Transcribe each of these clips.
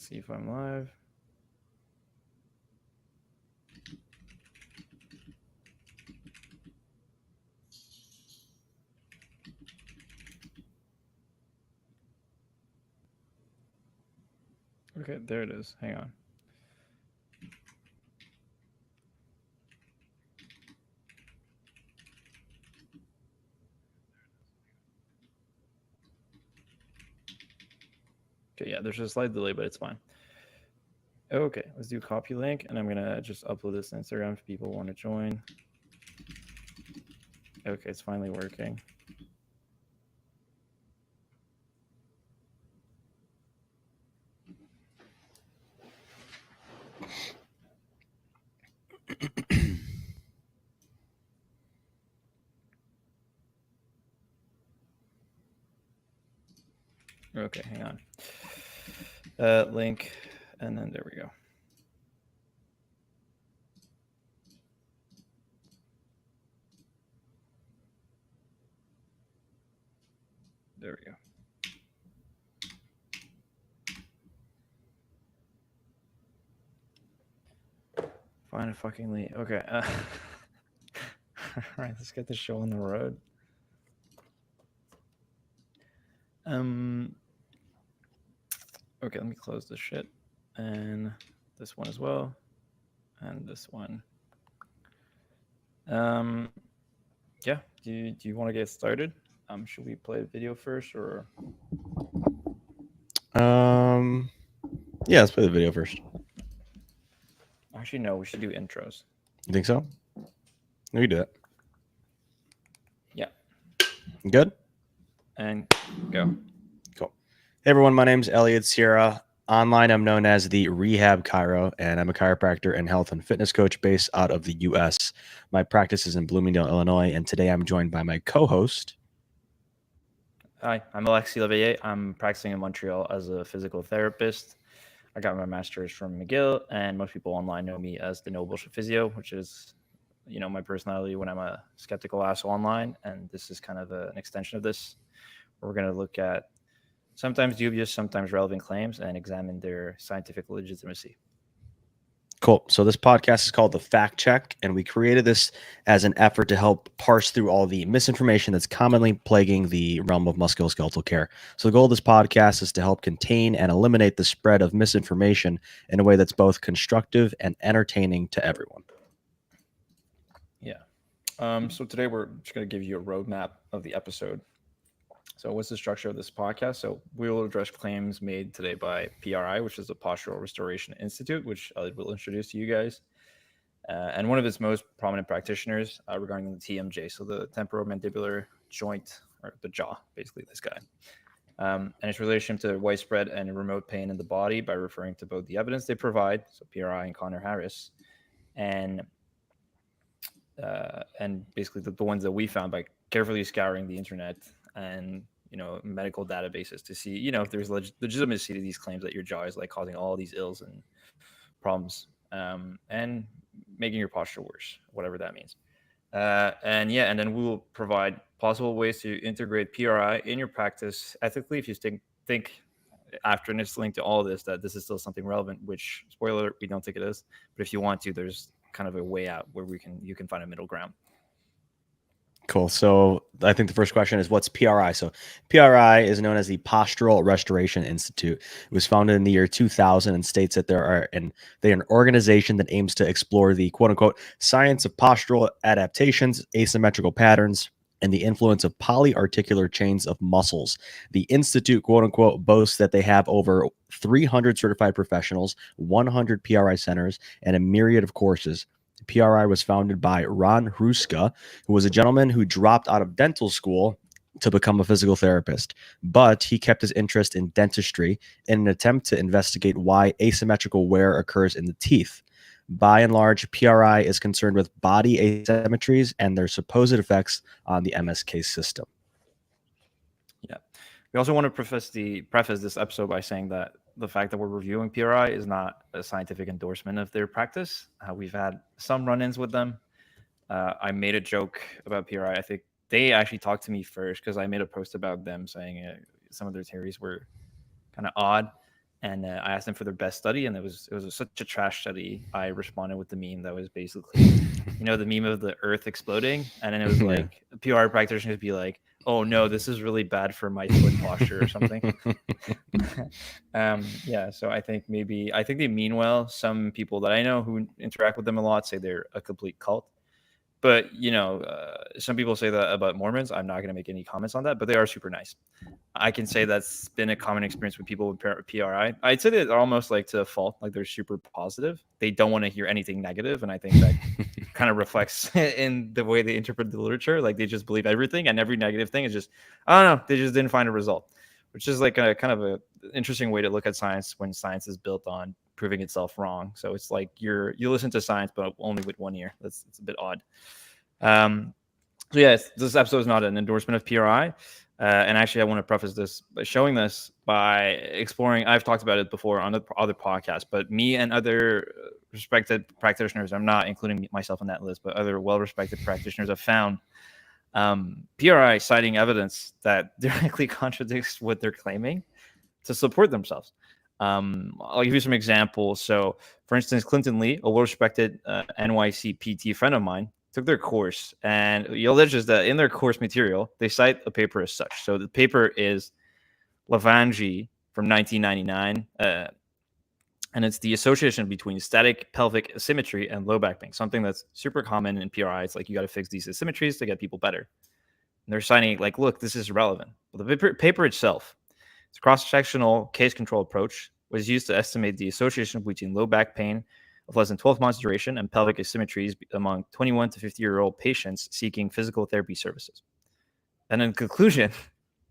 Let's see if I'm live. Okay, there it is. Hang on. Okay, yeah, there's a slight delay, but it's fine. Okay, let's do copy link, and I'm gonna just upload this to Instagram if people want to join. Okay, it's finally working. Okay, hang on. Link, and then there we go. There we go. Find a fucking lead. Okay. All right, let's get the show on the road. Okay, let me close this shit, and this one as well, and this one. Yeah. Do you want to get started? Should we play a video first, or? Yeah, let's play the video first. Actually, no. We should do intros. You think so? We can do it. Yeah. Good? And go. Cool. Hey, everyone. My name's Elliot Sierra. Online, I'm known as the Rehab Chiro, and I'm a chiropractor and health and fitness coach based out of the U.S. My practice is in Bloomingdale, Illinois, and today I'm joined by my co-host. Hi, I'm Alexis Leveillé. I'm practicing in Montreal as a physical therapist. I got my master's from McGill, and most people online know me as the Nobullshitphysio, which is, my personality when I'm a skeptical asshole online. And this is kind of an extension of this. We're going to look at sometimes dubious, sometimes relevant claims and examine their scientific legitimacy. Cool. So this podcast is called The Fact Check, and we created this as an effort to help parse through all the misinformation that's commonly plaguing the realm of musculoskeletal care. So the goal of this podcast is to help contain and eliminate the spread of misinformation in a way that's both constructive and entertaining to everyone. Yeah. So today we're just going to give you a roadmap of the episode. So what's the structure of this podcast? So we will address claims made today by PRI, which is the Postural Restoration Institute, which I will introduce to you guys. And one of its most prominent practitioners regarding the TMJ, so the temporomandibular joint, or the jaw, basically this guy. And its relation to widespread and remote pain in the body by referring to both the evidence they provide, so PRI and Conor Harris, and basically the ones that we found by carefully scouring the internet and medical databases to see if there's legitimacy to these claims that your jaw is like causing all these ills and problems, and making your posture worse, whatever that means. And then we will provide possible ways to integrate PRI in your practice ethically if you think after listening to all this that this is still something relevant, which, spoiler alert, we don't think it is. But if you want to, there's kind of a way out where you can find a middle ground. Cool. So I think the first question is, what's PRI? So PRI is known as the Postural Restoration Institute. It was founded in the year 2000 and states that they're an organization that aims to explore the quote unquote science of postural adaptations, asymmetrical patterns, and the influence of polyarticular chains of muscles. The Institute, quote unquote, boasts that they have over 300 certified professionals, 100 PRI centers, and a myriad of courses. PRI was founded by Ron Hruska, who was a gentleman who dropped out of dental school to become a physical therapist, but he kept his interest in dentistry in an attempt to investigate why asymmetrical wear occurs in the teeth. By and large, PRI is concerned with body asymmetries and their supposed effects on the MSK system. Yeah. We also want to preface this episode by saying that the fact that we're reviewing PRI is not a scientific endorsement of their practice. We've had some run-ins with them. I made a joke about PRI. I think they actually talked to me first because I made a post about them saying some of their theories were kind of odd. And I asked them for their best study, and it was such a trash study. I responded with the meme that was basically, the meme of the Earth exploding, and then it was Yeah. like PR practitioners be like, "Oh no, this is really bad for my foot posture" or something. Yeah, so I think they mean well. Some people that I know who interact with them a lot say they're a complete cult. But some people say that about Mormons. I'm not going to make any comments on that, but they are super nice. I can say that's been a common experience with people with PRI. I'd say that they're almost like to a fault, like they're super positive. They don't want to hear anything negative, and I think that kind of reflects in the way they interpret the literature. Like they just believe everything, and every negative thing is just, I don't know, they just didn't find a result, which is like a kind of a interesting way to look at science when science is built on proving itself wrong. So it's like you listen to science, but only with one ear. It's a bit odd. So yes, this episode is not an endorsement of PRI. And actually, I want to preface this by showing this by exploring. I've talked about it before on other podcasts, but me and other respected practitioners, I'm not including myself on that list, but other well-respected practitioners have found PRI citing evidence that directly contradicts what they're claiming to support themselves. I'll give you some examples. So, for instance, Clinton Lee, a well-respected NYC PT friend of mine, took their course, and he alleges that in their course material, they cite a paper as such. So the paper is Lavangi from 1999, and it's the association between static pelvic asymmetry and low back pain, something that's super common in PRI. It's like you got to fix these asymmetries to get people better. And they're citing like, look, this is relevant. But the paper itself, it's a cross-sectional case control approach, was used to estimate the association between low back pain of less than 12 months duration and pelvic asymmetries among 21 to 50-year-old patients seeking physical therapy services. And in conclusion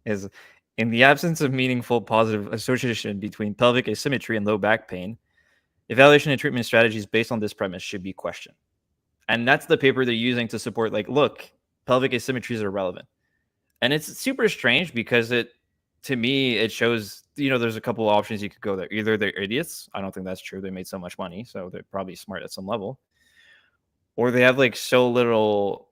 is, in the absence of meaningful positive association between pelvic asymmetry and low back pain, evaluation and treatment strategies based on this premise should be questioned. And that's the paper they're using to support, like, look, pelvic asymmetries are relevant. And it's super strange because to me, it shows, there's a couple of options you could go there. Either they're idiots. I don't think that's true. They made so much money, so they're probably smart at some level. Or they have like so little,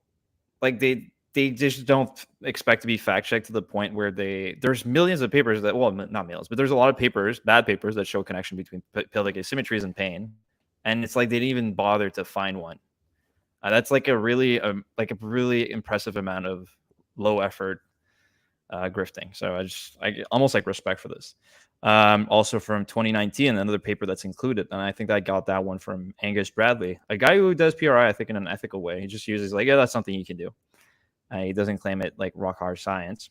like they just don't expect to be fact checked to the point where there's millions of papers that, well, not millions, but there's a lot of papers, bad papers that show connection between pelvic asymmetries and pain. And it's like they didn't even bother to find one. That's like a really impressive amount of low effort grifting. So I almost like respect for this. Also from 2019, another paper that's included, and I think I got that one from Angus Bradley, a guy who does PRI, I think, in an ethical way. He just uses like, yeah, that's something you can do. He doesn't claim it like rock hard science.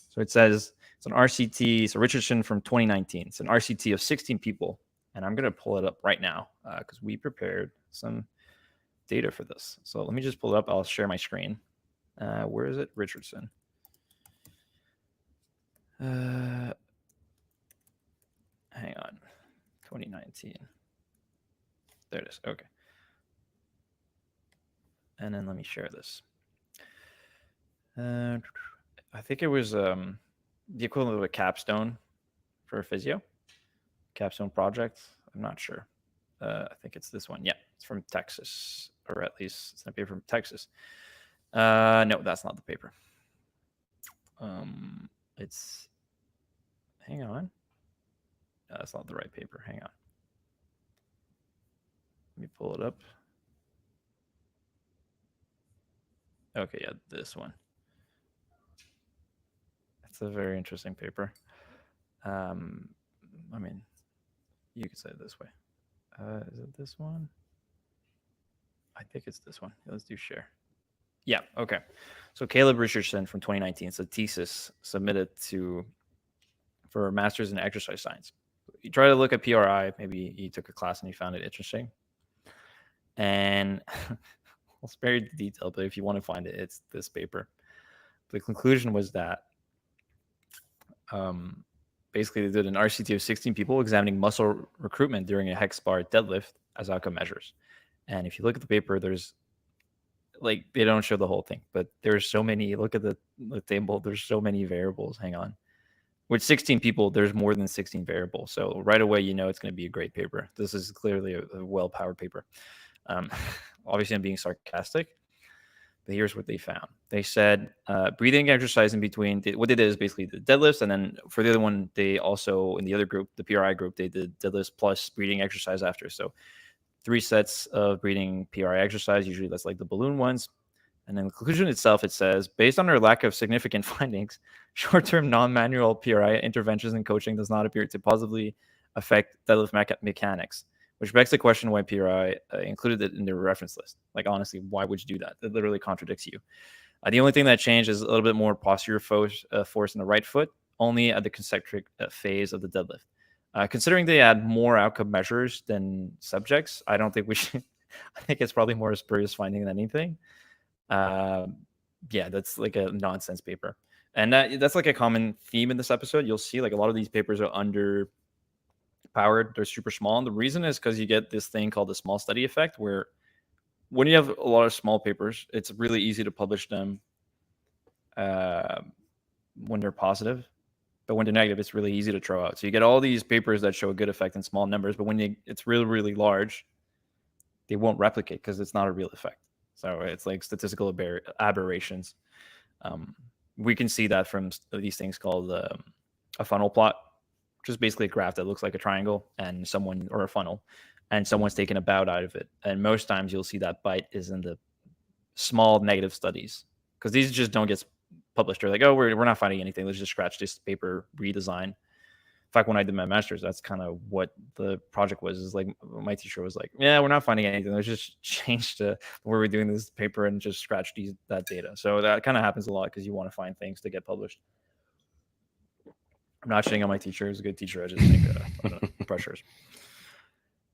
So it says it's an RCT. So Richardson from 2019. It's an RCT of 16 people, and I'm gonna pull it up right now because we prepared some data for this. So let me just pull it up. I'll share my screen. Where is it? Richardson. Hang on. 2019. There it is. Okay. And then let me share this. I think it was the equivalent of a capstone for a physio. Capstone project. I'm not sure. I think it's this one. Yeah, it's from Texas, or at least it's a paper from Texas. No, that's not the paper. It's. Hang on. No, that's not the right paper. Hang on. Let me pull it up. Okay, yeah, this one. It's a very interesting paper. I mean, you could say it this way. Is it this one? I think it's this one. Let's do share. Yeah, okay. So Caleb Richardson from 2019. It's a thesis submitted for a master's in exercise science. You try to look at PRI. Maybe he took a class and he found it interesting. And I'll spare you the detail, but if you want to find it, it's this paper. The conclusion was that basically they did an RCT of 16 people examining muscle recruitment during a hex bar deadlift as outcome measures. And if you look at the paper, there's like, they don't show the whole thing, but there's so many, look at the table, there's so many variables. Hang on. With 16 people, there's more than 16 variables. So right away, it's going to be a great paper. This is clearly a well-powered paper. Obviously, I'm being sarcastic, But here's what they found. They said breathing exercise in between. What they did is basically the deadlifts, and then for the other one, they also, in the other group, the PRI group, they did deadlifts plus breathing exercise after. So 3 sets of breathing PRI exercise. Usually that's like the balloon ones. And then the conclusion itself, it says, based on our lack of significant findings, short-term non-manual PRI interventions and coaching does not appear to positively affect deadlift mechanics, which begs the question why PRI included it in their reference list. Like, honestly, why would you do that? It literally contradicts you. The only thing that changed is a little bit more posterior force in the right foot, only at the concentric phase of the deadlift. Considering they add more outcome measures than subjects, I don't think we should. I think it's probably more a spurious finding than anything. Yeah, that's like a nonsense paper. And that's like a common theme in this episode. You'll see like a lot of these papers are underpowered. They're super small. And the reason is because you get this thing called the small study effect, where when you have a lot of small papers, it's really easy to publish them when they're positive. But when they're negative, it's really easy to throw out. So you get all these papers that show a good effect in small numbers, but when it's really, really large, they won't replicate because it's not a real effect. So it's like statistical aberrations. We can see that from these things called a funnel plot, which is basically a graph that looks like a triangle and or a funnel, and someone's taken a bout out of it. And most times you'll see that bite is in the small negative studies, because these just don't get published. They're like, oh, we're not finding anything. Let's just scratch this paper, redesign. In fact, when I did my master's, that's kind of what the project was. Is like my teacher was like, yeah, we're not finding anything. Let's just change to where we're doing this paper and just scratch that data. So that kind of happens a lot because you want to find things to get published. I'm not shitting on my teacher. He was a good teacher. I just think pressures.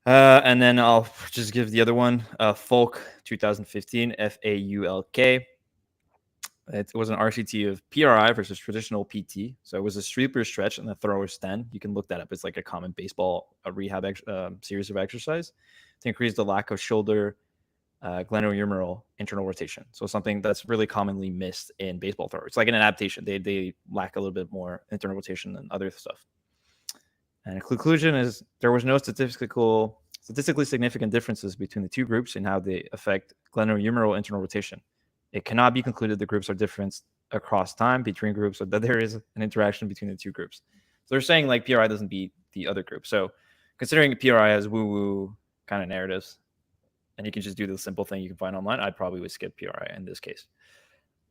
And then I'll just give the other one, Folk 2015, FAULK. It was an RCT of PRI versus traditional PT. So it was a sweeper stretch and a thrower stand. You can look that up. It's like a common baseball rehab series of exercise to increase the lack of shoulder glenohumeral internal rotation. So something that's really commonly missed in baseball throwers. It's like an adaptation. They lack a little bit more internal rotation than other stuff. And the conclusion is there was no statistically significant differences between the two groups in how they affect glenohumeral internal rotation. It cannot be concluded the groups are different across time between groups, or that there is an interaction between the two groups. So they're saying like PRI doesn't beat the other group. So considering PRI has woo-woo kind of narratives, and you can just do the simple thing you can find online, I probably would skip PRI in this case,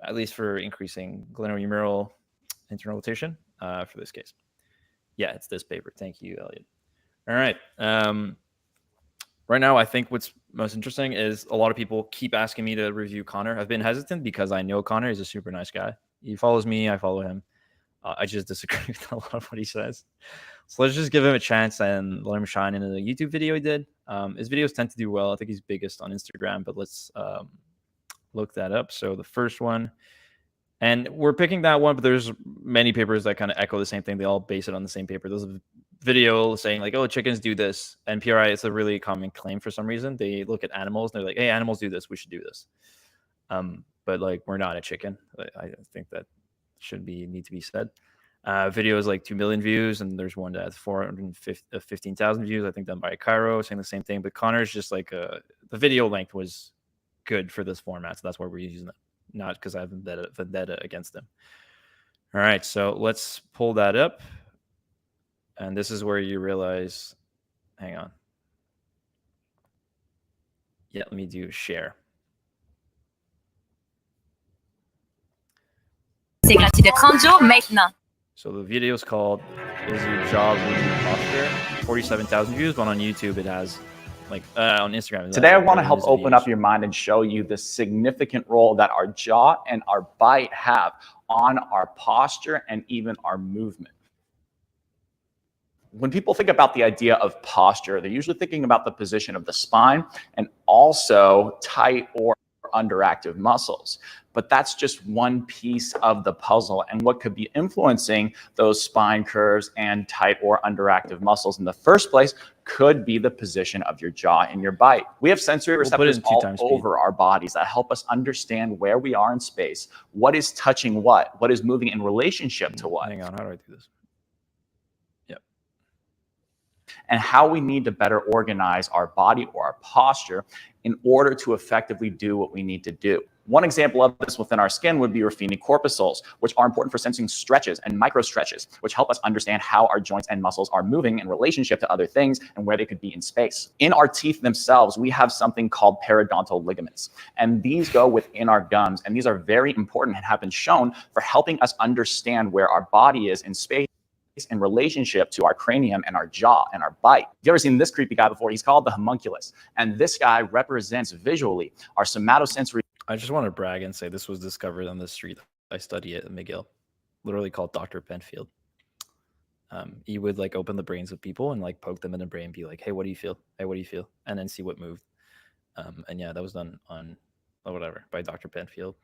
at least for increasing glenohumeral internal rotation for this case. Yeah, it's this paper. Thank you, Elliot. All right. Right now, I think what's most interesting is a lot of people keep asking me to review Conor. I've been hesitant because I know Conor is a super nice guy. He follows me. I follow him. I just disagree with a lot of what he says. So let's just give him a chance and let him shine in the YouTube video he did. His videos tend to do well. I think he's biggest on Instagram, but let's look that up. So the first one, and we're picking that one, but there's many papers that kind of echo the same thing. They all base it on the same paper. There's a video saying like, oh, chickens do this. And PRI, it's a really common claim for some reason. They look at animals and they're like, hey, animals do this. We should do this. But like, we're not a chicken. I think that need to be said. Video is like 2 million views, and there's one that has 415,000 views, I think, done by Cairo, saying the same thing. But Conor's just like the video length was good for this format, so that's why we're using it, not because I have vendetta against them. All right, so let's pull that up, and this is where you realize, hang on. Yeah, let me do share. C'est gratuit de 30 jours maintenant. So the video is called "Is Your Job With Your Posture?" 47,000 views, but on YouTube it has like on Instagram. Today I want to help open up your mind and show you the significant role that our jaw and our bite have on our posture and even our movement. When people think about the idea of posture, they're usually thinking about the position of the spine and also tight or underactive muscles. But that's just one piece of the puzzle, and what could be influencing those spine curves and tight or underactive muscles in the first place could be the position of your jaw and your bite. We have sensory receptors all over our bodies that help us understand where we are in space, what is touching what is moving in relationship to what. Hang on, how do I do this? and how we need to better organize our body or our posture in order to effectively do what we need to do. One example of this within our skin would be your femi corpuscles, which are important for sensing stretches and micro stretches, which help us understand how our joints and muscles are moving in relationship to other things and where they could be in space. In our teeth themselves, we have something called periodontal ligaments, and these go within our gums, and these are very important and have been shown for helping us understand where our body is in space in relationship to our cranium and our jaw and our bite. Have you ever seen this creepy guy before? He's called the homunculus, and this guy represents visually our somatosensory. I just want to brag and say this was discovered on the street I study at McGill, literally called Dr. Penfield. He would like open the brains of people and like poke them in the brain and be like, hey, what do you feel? Hey, what do you feel? And then see what moved. And yeah, that was done on whatever by Dr. Penfield.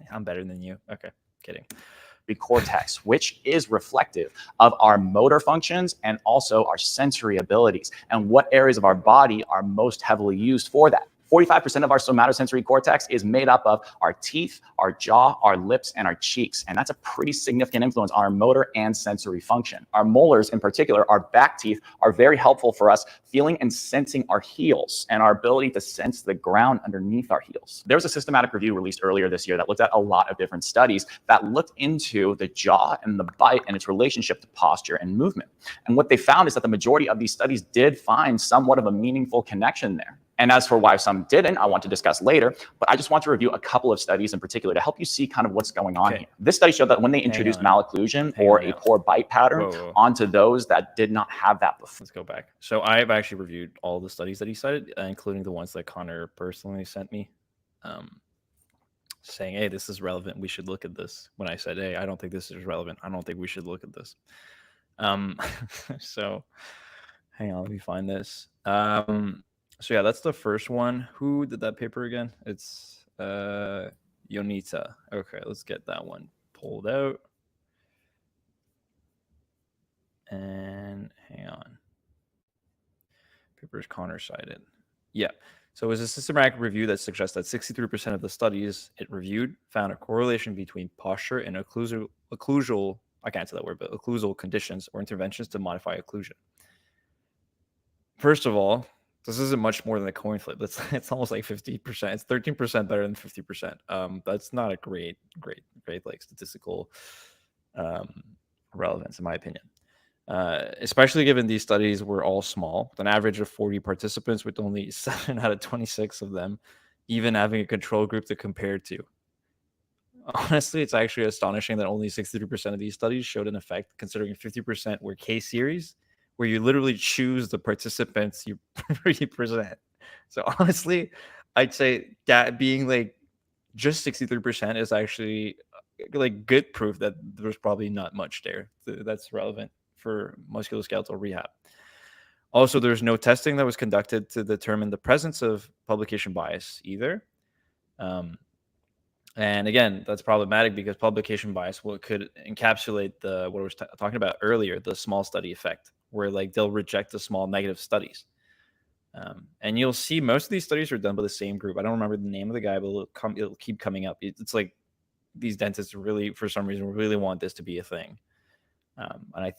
I'm better than you. Okay, kidding. Cortex, which is reflective of our motor functions and also our sensory abilities and what areas of our body are most heavily used for that. 45% of our somatosensory cortex is made up of our teeth, our jaw, our lips, and our cheeks. And that's a pretty significant influence on our motor and sensory function. Our molars in particular, our back teeth, are very helpful for us feeling and sensing our heels and our ability to sense the ground underneath our heels. There was a systematic review released earlier this year that looked at a lot of different studies that looked into the jaw and the bite and its relationship to posture and movement. And what they found is that the majority of these studies did find somewhat of a meaningful connection there. And as for why some didn't, I want to discuss later, but I just want to review a couple of studies in particular to help you see kind of what's going on here. This study showed that when they introduced malocclusion or a poor bite pattern onto those that did not have that before. Let's go back. So I've actually reviewed all the studies that he cited, including the ones that Conor personally sent me, saying, hey, this is relevant. We should look at this. When I said, hey, I don't think this is relevant. I don't think we should look at this. So hang on, let me find this. So yeah, that's the first one. Who did that paper again? It's Yonita. Okay, let's get that one pulled out. And hang on. Paper is Conor cited. Yeah. So it was a systematic review that suggests that 63% of the studies it reviewed found a correlation between posture and occlusal, I can't say that word, but occlusal conditions or interventions to modify occlusion. First of all, this isn't much more than a coin flip. It's almost like 50%. It's 13% better than 50%. That's not a great like statistical relevance in my opinion. Especially given these studies were all small, with an average of 40 participants, with only 7 out of 26 of them even having a control group to compare to. Honestly, it's actually astonishing that only 63% of these studies showed an effect, considering 50% were case series, where you literally choose the participants you present. So honestly, I'd say that being like just 63% is actually like good proof that there's probably not much there that's relevant for musculoskeletal rehab. Also, there's no testing that was conducted to determine the presence of publication bias either. And again, that's problematic because publication bias could encapsulate what I was talking about earlier, the small study effect, where like they'll reject the small negative studies. And you'll see most of these studies are done by the same group. I don't remember the name of the guy, but it'll keep coming up. It's like these dentists really, for some reason, really want this to be a thing. And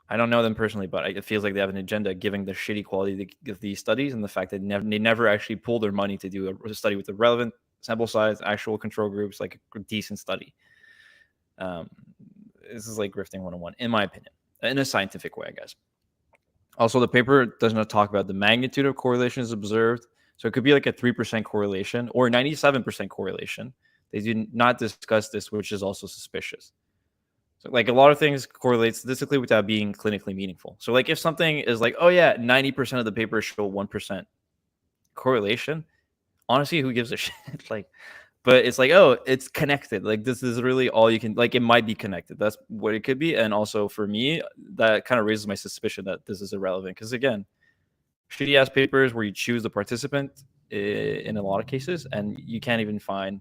I don't know them personally, but it feels like they have an agenda giving the shitty quality of these studies and the fact that they never actually pull their money to do a study with the relevant sample size, actual control groups, like a decent study. This is like grifting 101, in my opinion, in a scientific way, I guess. Also, the paper does not talk about the magnitude of correlations observed. So it could be like a 3% correlation or 97% correlation. They do not discuss this, which is also suspicious. So like a lot of things correlate statistically without being clinically meaningful. So like if something is like, oh yeah, 90% of the papers show 1% correlation, honestly, who gives a shit? Like, but it's like, oh, it's connected. Like this is really all you can, like it might be connected. That's what it could be. And also for me, that kind of raises my suspicion that this is irrelevant. Because again, shitty ass papers where you choose the participant in a lot of cases, and you can't even find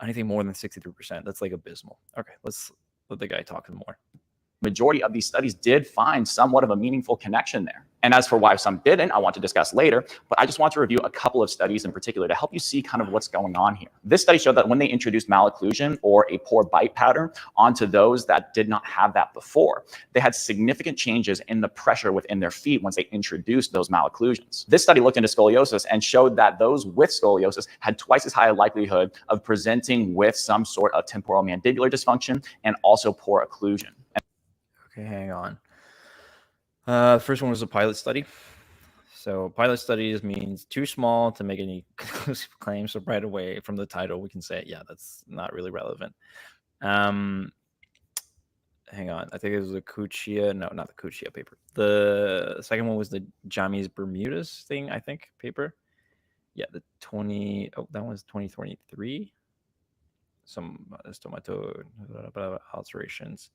anything more than 63%. That's like abysmal. Okay, let's let the guy talk more. majority of these studies did find somewhat of a meaningful connection there. And as for why some didn't, I want to discuss later, but I just want to review a couple of studies in particular to help you see kind of what's going on here. This study showed that when they introduced malocclusion or a poor bite pattern onto those that did not have that before, they had significant changes in the pressure within their feet once they introduced those malocclusions. This study looked into scoliosis and showed that those with scoliosis had twice as high a likelihood of presenting with some sort of temporal mandibular dysfunction and also poor occlusion. Okay, hang on. The first one was a pilot study. So pilot studies means too small to make any conclusive claims. So right away from the title, we can say, yeah, that's not really relevant. Hang on. I think it was the Cuccia. No, not the Cuccia paper. The second one was the James Bermudez thing, I think, paper. Yeah, the 20. Oh, that was 2023. Some stomato alterations.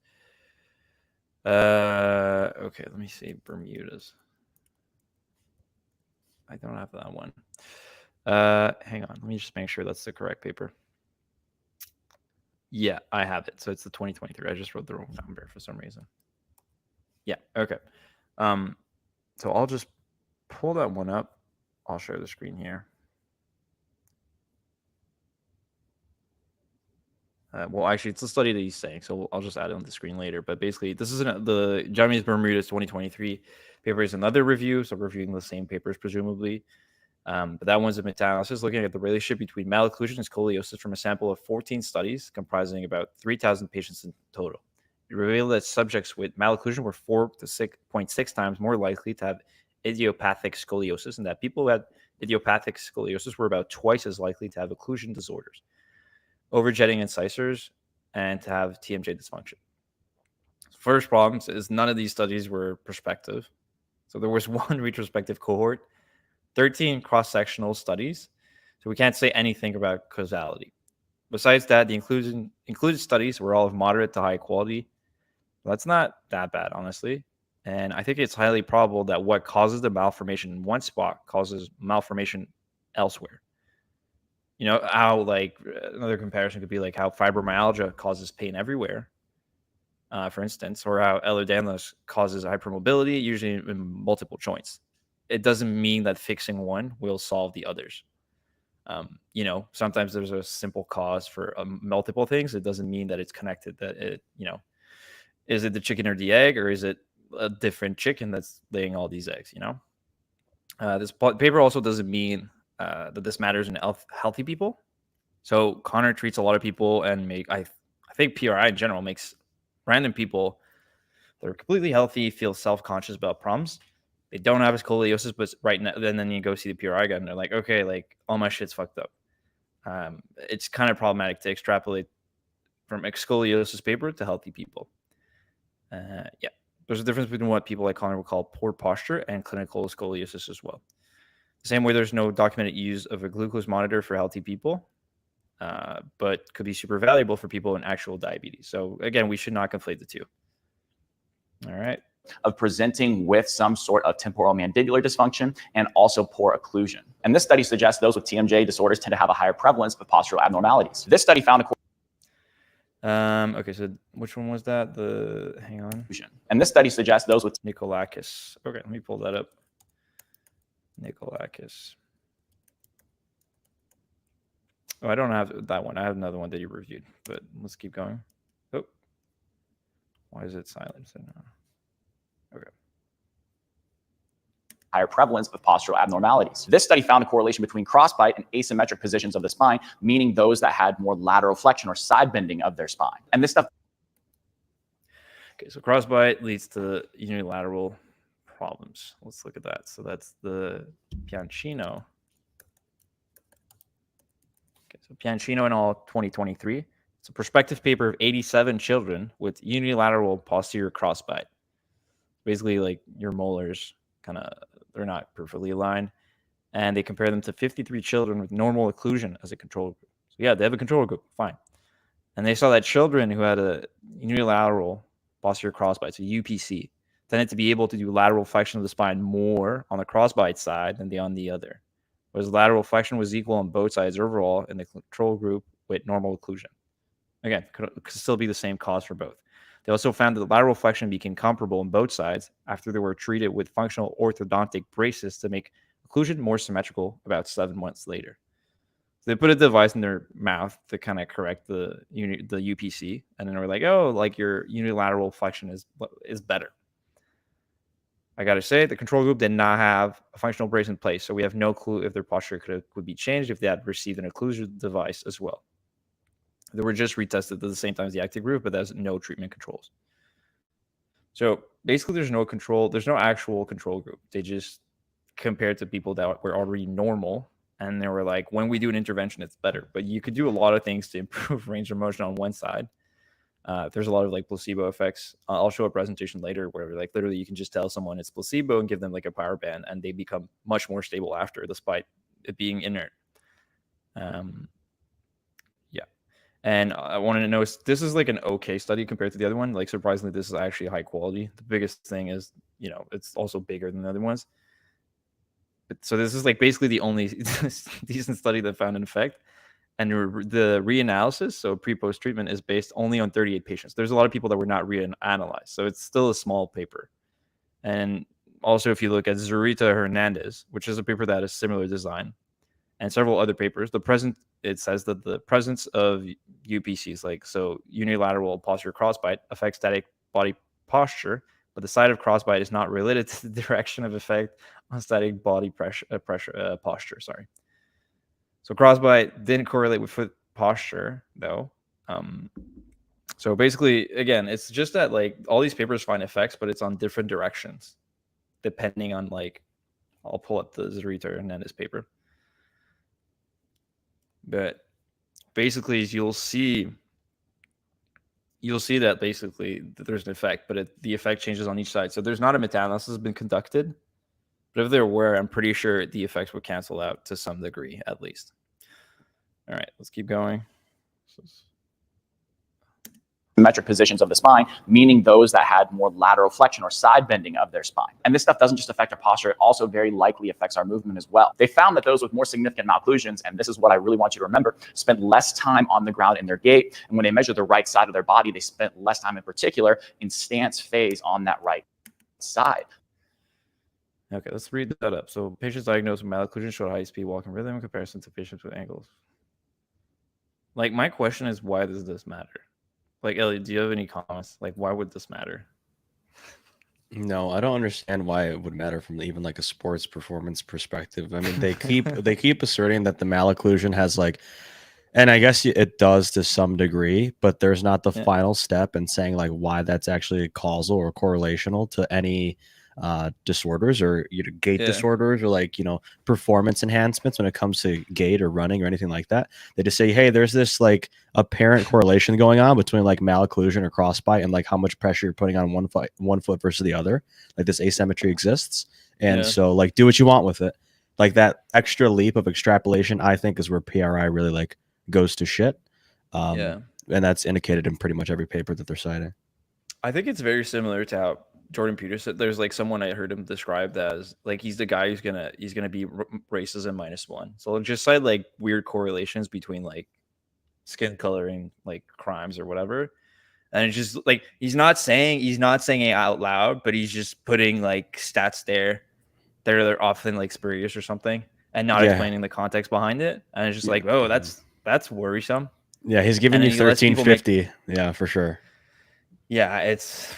Okay, let me see. Bermudas. I don't have that one. Hang on. Let me just make sure that's the correct paper. Yeah, I have it. So it's the 2023. I just wrote the wrong number for some reason. Yeah, okay. So I'll just pull that one up. I'll share the screen here. Well, actually, it's the study that he's saying, so I'll just add it on the screen later. But basically, this is the James Bermudez 2023 paper is another review, so reviewing the same papers, presumably. But that one's a meta-analysis looking at the relationship between malocclusion and scoliosis from a sample of 14 studies comprising about 3,000 patients in total. It revealed that subjects with malocclusion were 4 to 6.6 times more likely to have idiopathic scoliosis, and that people who had idiopathic scoliosis were about twice as likely to have occlusion disorders, overjetting incisors, and to have TMJ dysfunction. First problem is none of these studies were prospective. So there was one retrospective cohort, 13 cross-sectional studies. So we can't say anything about causality. Besides that, the included studies were all of moderate to high quality. That's not that bad, honestly. And I think it's highly probable that what causes the malformation in one spot causes malformation elsewhere. You know, how like another comparison could be like how fibromyalgia causes pain everywhere, for instance, or how Ehlers-Danlos causes hypermobility, usually in multiple joints. It doesn't mean that fixing one will solve the others. You know, sometimes there's a simple cause for multiple things. It doesn't mean that it's connected, that it, you know, is it the chicken or the egg, or is it a different chicken that's laying all these eggs, you know? This paper also doesn't mean that this matters in healthy people. So Conor treats a lot of people and I think PRI in general makes random people that are completely healthy feel self-conscious about problems. They don't have scoliosis, but right now, then you go see the PRI guy and they're like, okay, like all my shit's fucked up. It's kind of problematic to extrapolate from scoliosis paper to healthy people. Yeah, there's a difference between what people like Conor would call poor posture and clinical scoliosis as well. The same way there's no documented use of a glucose monitor for healthy people, but could be super valuable for people in actual diabetes. So again, we should not conflate the two. All right. Of presenting with some sort of temporal mandibular dysfunction and also poor occlusion. And this study suggests those with TMJ disorders tend to have a higher prevalence of postural abnormalities. This study found okay, so which one was that? Hang on. And this study suggests those with Nikolakis. Okay, let me pull that up. Nikolakis. Oh, I don't have that one. I have another one that you reviewed, but let's keep going. Oh, why is it silent? Okay. higher prevalence of postural abnormalities. This study found a correlation between crossbite and asymmetric positions of the spine, meaning those that had more lateral flexion or side bending of their spine. And this stuff. Okay, so crossbite leads to unilateral problems. Let's look at that. So that's the Piancino. Okay, so Piancino in all 2023. It's a prospective paper of 87 children with unilateral posterior crossbite. Basically, like your molars, they're not perfectly aligned. And they compare them to 53 children with normal occlusion as a control group. So yeah, they have a control group, fine. And they saw that children who had a unilateral posterior crossbite, so UPC, tended to be able to do lateral flexion of the spine more on the crossbite side than on the other. Whereas lateral flexion was equal on both sides overall in the control group with normal occlusion. Again, could still be the same cause for both. They also found that the lateral flexion became comparable on both sides after they were treated with functional orthodontic braces to make occlusion more symmetrical about 7 months later. So they put a device in their mouth to kind of correct the UPC, and then they were like, "Oh, like your unilateral flexion is better." I gotta say, the control group did not have a functional brace in place, so we have no clue if their posture could be changed if they had received an occlusion device as well. They were just retested at the same time as the active group, but there's no treatment controls. So basically, there's no control. There's no actual control group. They just compared to people that were already normal, and they were like, when we do an intervention, it's better. But you could do a lot of things to improve range of motion on one side. There's a lot of like placebo effects. I'll show a presentation later where like literally you can just tell someone it's placebo and give them like a power band, and they become much more stable after, despite it being inert. Yeah. And I wanted to know, this is like an okay study compared to the other one. Like surprisingly, this is actually high quality. The biggest thing is, it's also bigger than the other ones. But so this is like basically the only decent study that found an effect. And the reanalysis, so pre-post treatment, is based only on 38 patients. There's a lot of people that were not reanalyzed, so it's still a small paper. And also, if you look at Zurita Hernandez, which is a paper that has similar design, and several other papers, it says that the presence of UPCs, like so unilateral posterior crossbite, affects static body posture, but the side of crossbite is not related to the direction of effect on static body posture. Sorry. So crossbite didn't correlate with foot posture, though. So basically, again, it's just that like all these papers find effects, but it's on different directions, depending on like, I'll pull up the Zurita Hernandez paper. But basically, you'll see that basically there's an effect, but the effect changes on each side. So there's not a meta-analysis has been conducted, but if there were, I'm pretty sure the effects would cancel out to some degree, at least. All right, let's keep going. Symmetric positions of the spine, meaning those that had more lateral flexion or side bending of their spine. And this stuff doesn't just affect our posture, it also very likely affects our movement as well. They found that those with more significant malocclusions, and this is what I really want you to remember, spent less time on the ground in their gait. And when they measured the right side of their body, they spent less time in particular in stance phase on that right side. Okay, let's read that up. So patients diagnosed with malocclusion showed high-speed walking rhythm in comparison to patients with ankles. Like, my question is, why does this matter? Like, Elliot, do you have any comments? Like, why would this matter? No, I don't understand why it would matter from even like a sports performance perspective. I mean, they keep asserting that the malocclusion has like, and I guess it does to some degree, but there's not the final step in saying like why that's actually causal or correlational to any disorders or gait disorders or like performance enhancements when it comes to gait or running or anything like that. They just say, hey, there's this like apparent correlation going on between like malocclusion or crossbite and like how much pressure you're putting on one foot versus the other. Like this asymmetry exists, and so like do what you want with it. Like that extra leap of extrapolation, I think, is where PRI really like goes to shit. And that's indicated in pretty much every paper that they're citing. I think it's very similar to how Jordan Peterson, there's like someone I heard him described as like he's the guy who's gonna be racism -1. So just cite like weird correlations between like skin coloring, like crimes or whatever, and it's just like he's not saying it out loud, but he's just putting like stats there. They're often like spurious or something, and not explaining the context behind it, and it's just like, oh, that's worrisome. Yeah, he's giving you 1350. Yeah, for sure. Yeah, it's.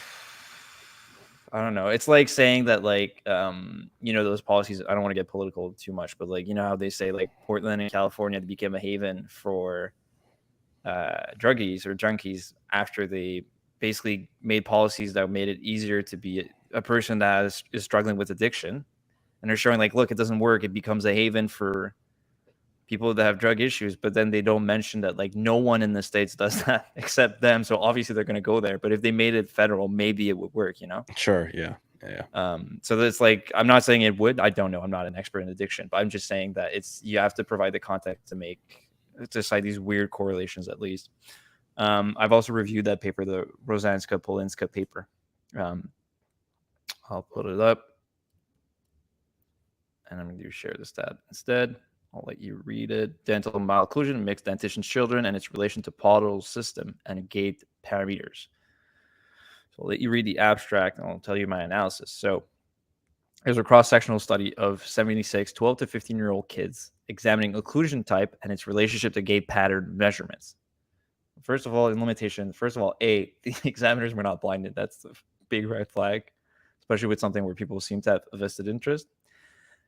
I don't know. It's like saying that, like, those policies. I don't want to get political too much, but like, how they say like Portland and California became a haven for druggies or junkies after they basically made policies that made it easier to be a person that is struggling with addiction, and they're showing like, look, it doesn't work. It becomes a haven for people that have drug issues, but then they don't mention that like no one in the States does that except them. So obviously they're going to go there. But if they made it federal, maybe it would work, Sure. Yeah. So that's like, I'm not saying it would. I don't know. I'm not an expert in addiction, but I'm just saying that you have to provide the context to cite these weird correlations at least. I've also reviewed that paper, the Rosanska-Polinska paper. I'll put it up. And I'm going to share the stat instead. I'll let you read it. Dental malocclusion, mixed dentition children, and its relation to palatal system and gait parameters. So I'll let you read the abstract and I'll tell you my analysis. So there's a cross-sectional study of 76 12 to 15-year-old kids examining occlusion type and its relationship to gait pattern measurements. First of all, in limitation, first of all, the examiners were not blinded. That's the big red flag, especially with something where people seem to have a vested interest.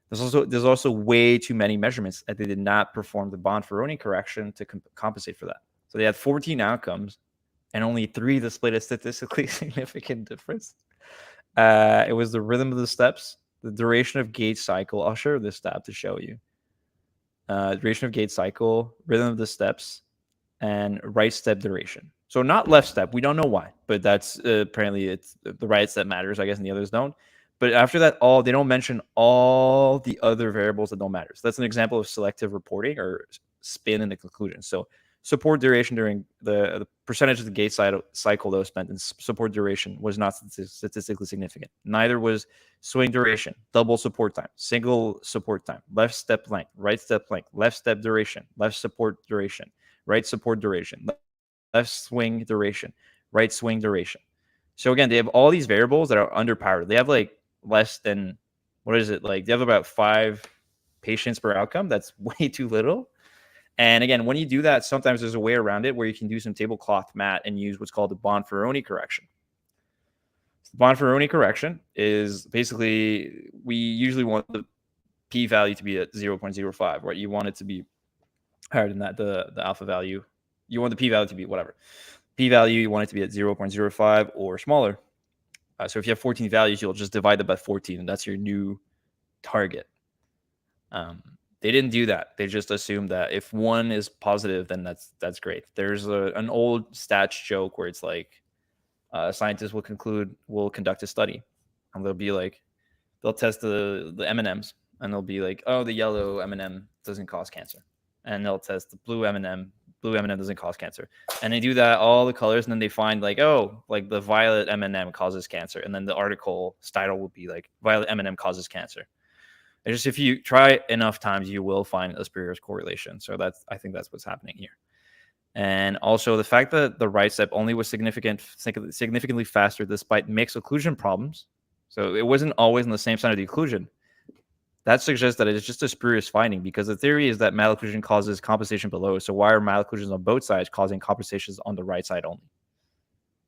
There's also way too many measurements that they did not perform the Bonferroni correction to compensate for that. So they had 14 outcomes and only 3 displayed a statistically significant difference. It was the rhythm of the steps, the duration of gait cycle. I'll share this tab to show you. Duration of gait cycle, rhythm of the steps, and right step duration. So not left step. We don't know why, but that's apparently it's the right step matters, I guess, and the others don't. But after that, they don't mention all the other variables that don't matter. So that's an example of selective reporting or spin in the conclusion. So support duration during the percentage of the gait cycle that was spent in support duration was not statistically significant. Neither was swing duration, double support time, single support time, left step length, right step length, left step duration, left support duration, right support duration, left swing duration, right swing duration. So again, they have all these variables that are underpowered. They have like less than, what is it? Like they have about 5 patients per outcome. That's way too little. And again, when you do that, sometimes there's a way around it where you can do some tablecloth math and use what's called the Bonferroni correction. The Bonferroni correction is basically, we usually want the p-value to be at 0.05, right? You want it to be higher than that, the alpha value. You want the p-value to be whatever. P-value, you want it to be at 0.05 or smaller. So if you have 14 values, you'll just divide that by 14, and that's your new target. They didn't do that. They just assumed that if one is positive, then that's great. There's an old stats joke where it's like scientists will conduct a study, and they'll test the M&Ms, and they'll be like, oh, the yellow M&M doesn't cause cancer, and they'll test the blue M&M. Blue M&M doesn't cause cancer, and they do that all the colors, and then they find like, oh, like the violet M&M causes cancer, and then the article title will be like, violet M&M causes cancer. It's just, if you try enough times, you will find a spurious correlation. So I think that's what's happening here. And also the fact that the right step only was significantly faster despite mixed occlusion problems. So it wasn't always on the same side of the occlusion. That suggests that it's just a spurious finding, because the theory is that malocclusion causes compensation below. So why are malocclusions on both sides causing compensations on the right side only?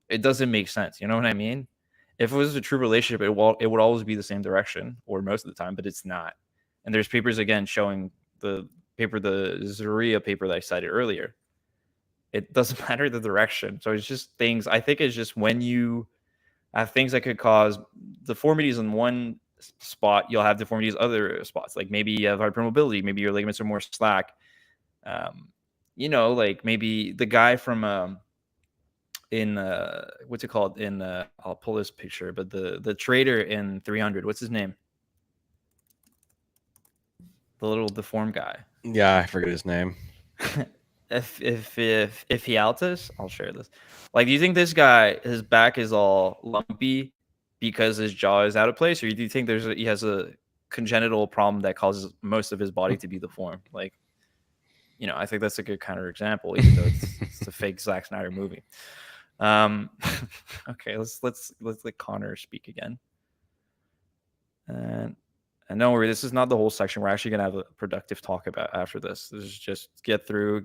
It doesn't make sense. You know what I mean? If it was a true relationship, it would always be the same direction, or most of the time, but it's not. And there's papers again showing the Zaria paper that I cited earlier. It doesn't matter the direction. So it's just things. I think it's just when you have things that could cause deformities in one spot, you'll have deformities other spots. Like maybe you have hypermobility, maybe your ligaments are more slack. Like maybe the guy from in what's it called in I'll pull this picture, but the trader in 300, what's his name, the little deformed guy? Yeah, I forget his name. if he Altus, I'll share this. Like, do you think this guy, his back is all lumpy because his jaw is out of place, or do you think he has a congenital problem that causes most of his body to be deformed? Like, I think that's a good counterexample, even though it's a fake Zack Snyder movie. Okay, let's let Conor speak again. And don't worry, this is not the whole section. We're actually gonna have a productive talk about after this. This is just get through,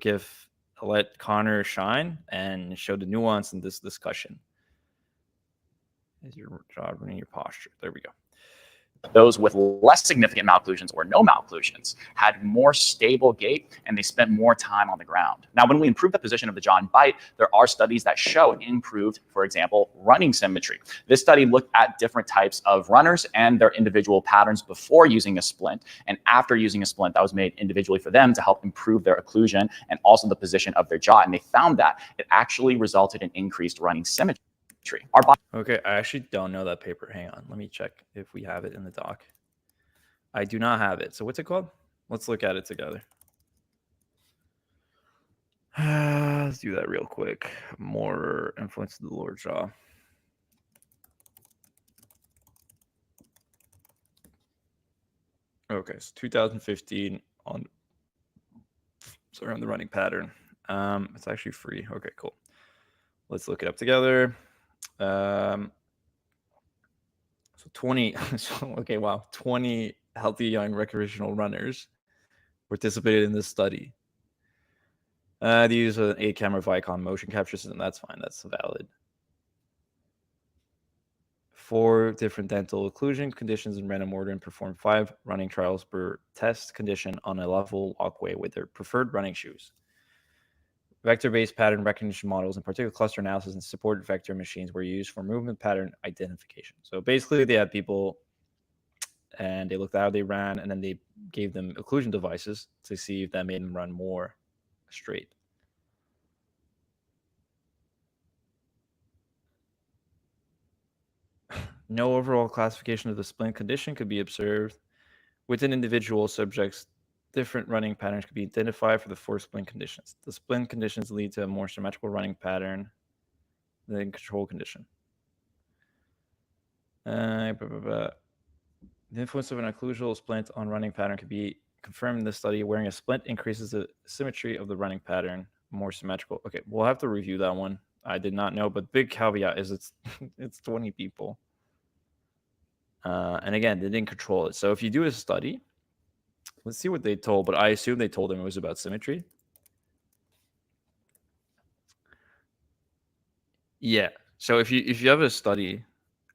let Conor shine and show the nuance in this discussion. Is your jaw running your posture? There we go. Those with less significant malocclusions or no malocclusions had more stable gait, and they spent more time on the ground. Now, when we improve the position of the jaw and bite, there are studies that show improved, for example, running symmetry. This study looked at different types of runners and their individual patterns before using a splint and after using a splint that was made individually for them to help improve their occlusion and also the position of their jaw. And they found that it actually resulted in increased running symmetry. Okay, I actually don't know that paper. Hang on, let me check if we have it in the doc. I do not have it. So what's it called? Let's look at it together. Let's do that real quick. More influence of the lower jaw. Okay, so 2015 on the running pattern. It's actually free. Okay, cool. Let's look it up together. So 20. Okay, wow. 20 healthy young recreational runners participated in this study. They use an 8-camera Vicon motion capture system. That's fine. That's valid. 4 different dental occlusion conditions in random order and perform 5 running trials per test condition on a level walkway with their preferred running shoes. Vector-based pattern recognition models, in particular cluster analysis and supported vector machines, were used for movement pattern identification. So basically, they had people and they looked at how they ran, and then they gave them occlusion devices to see if that made them run more straight. No overall classification of the splint condition could be observed. Within individual subjects, different running patterns could be identified for the 4 splint conditions. The splint conditions lead to a more symmetrical running pattern than control condition. The influence of an occlusal splint on running pattern could be confirmed in this study. Wearing a splint increases the symmetry of the running pattern, more symmetrical. Okay, we'll have to review that one. I did not know, but big caveat is it's 20 people. And again, they didn't control it. So if you do a study, let's see what they told, but I assume they told them it was about symmetry. Yeah. So if you have a study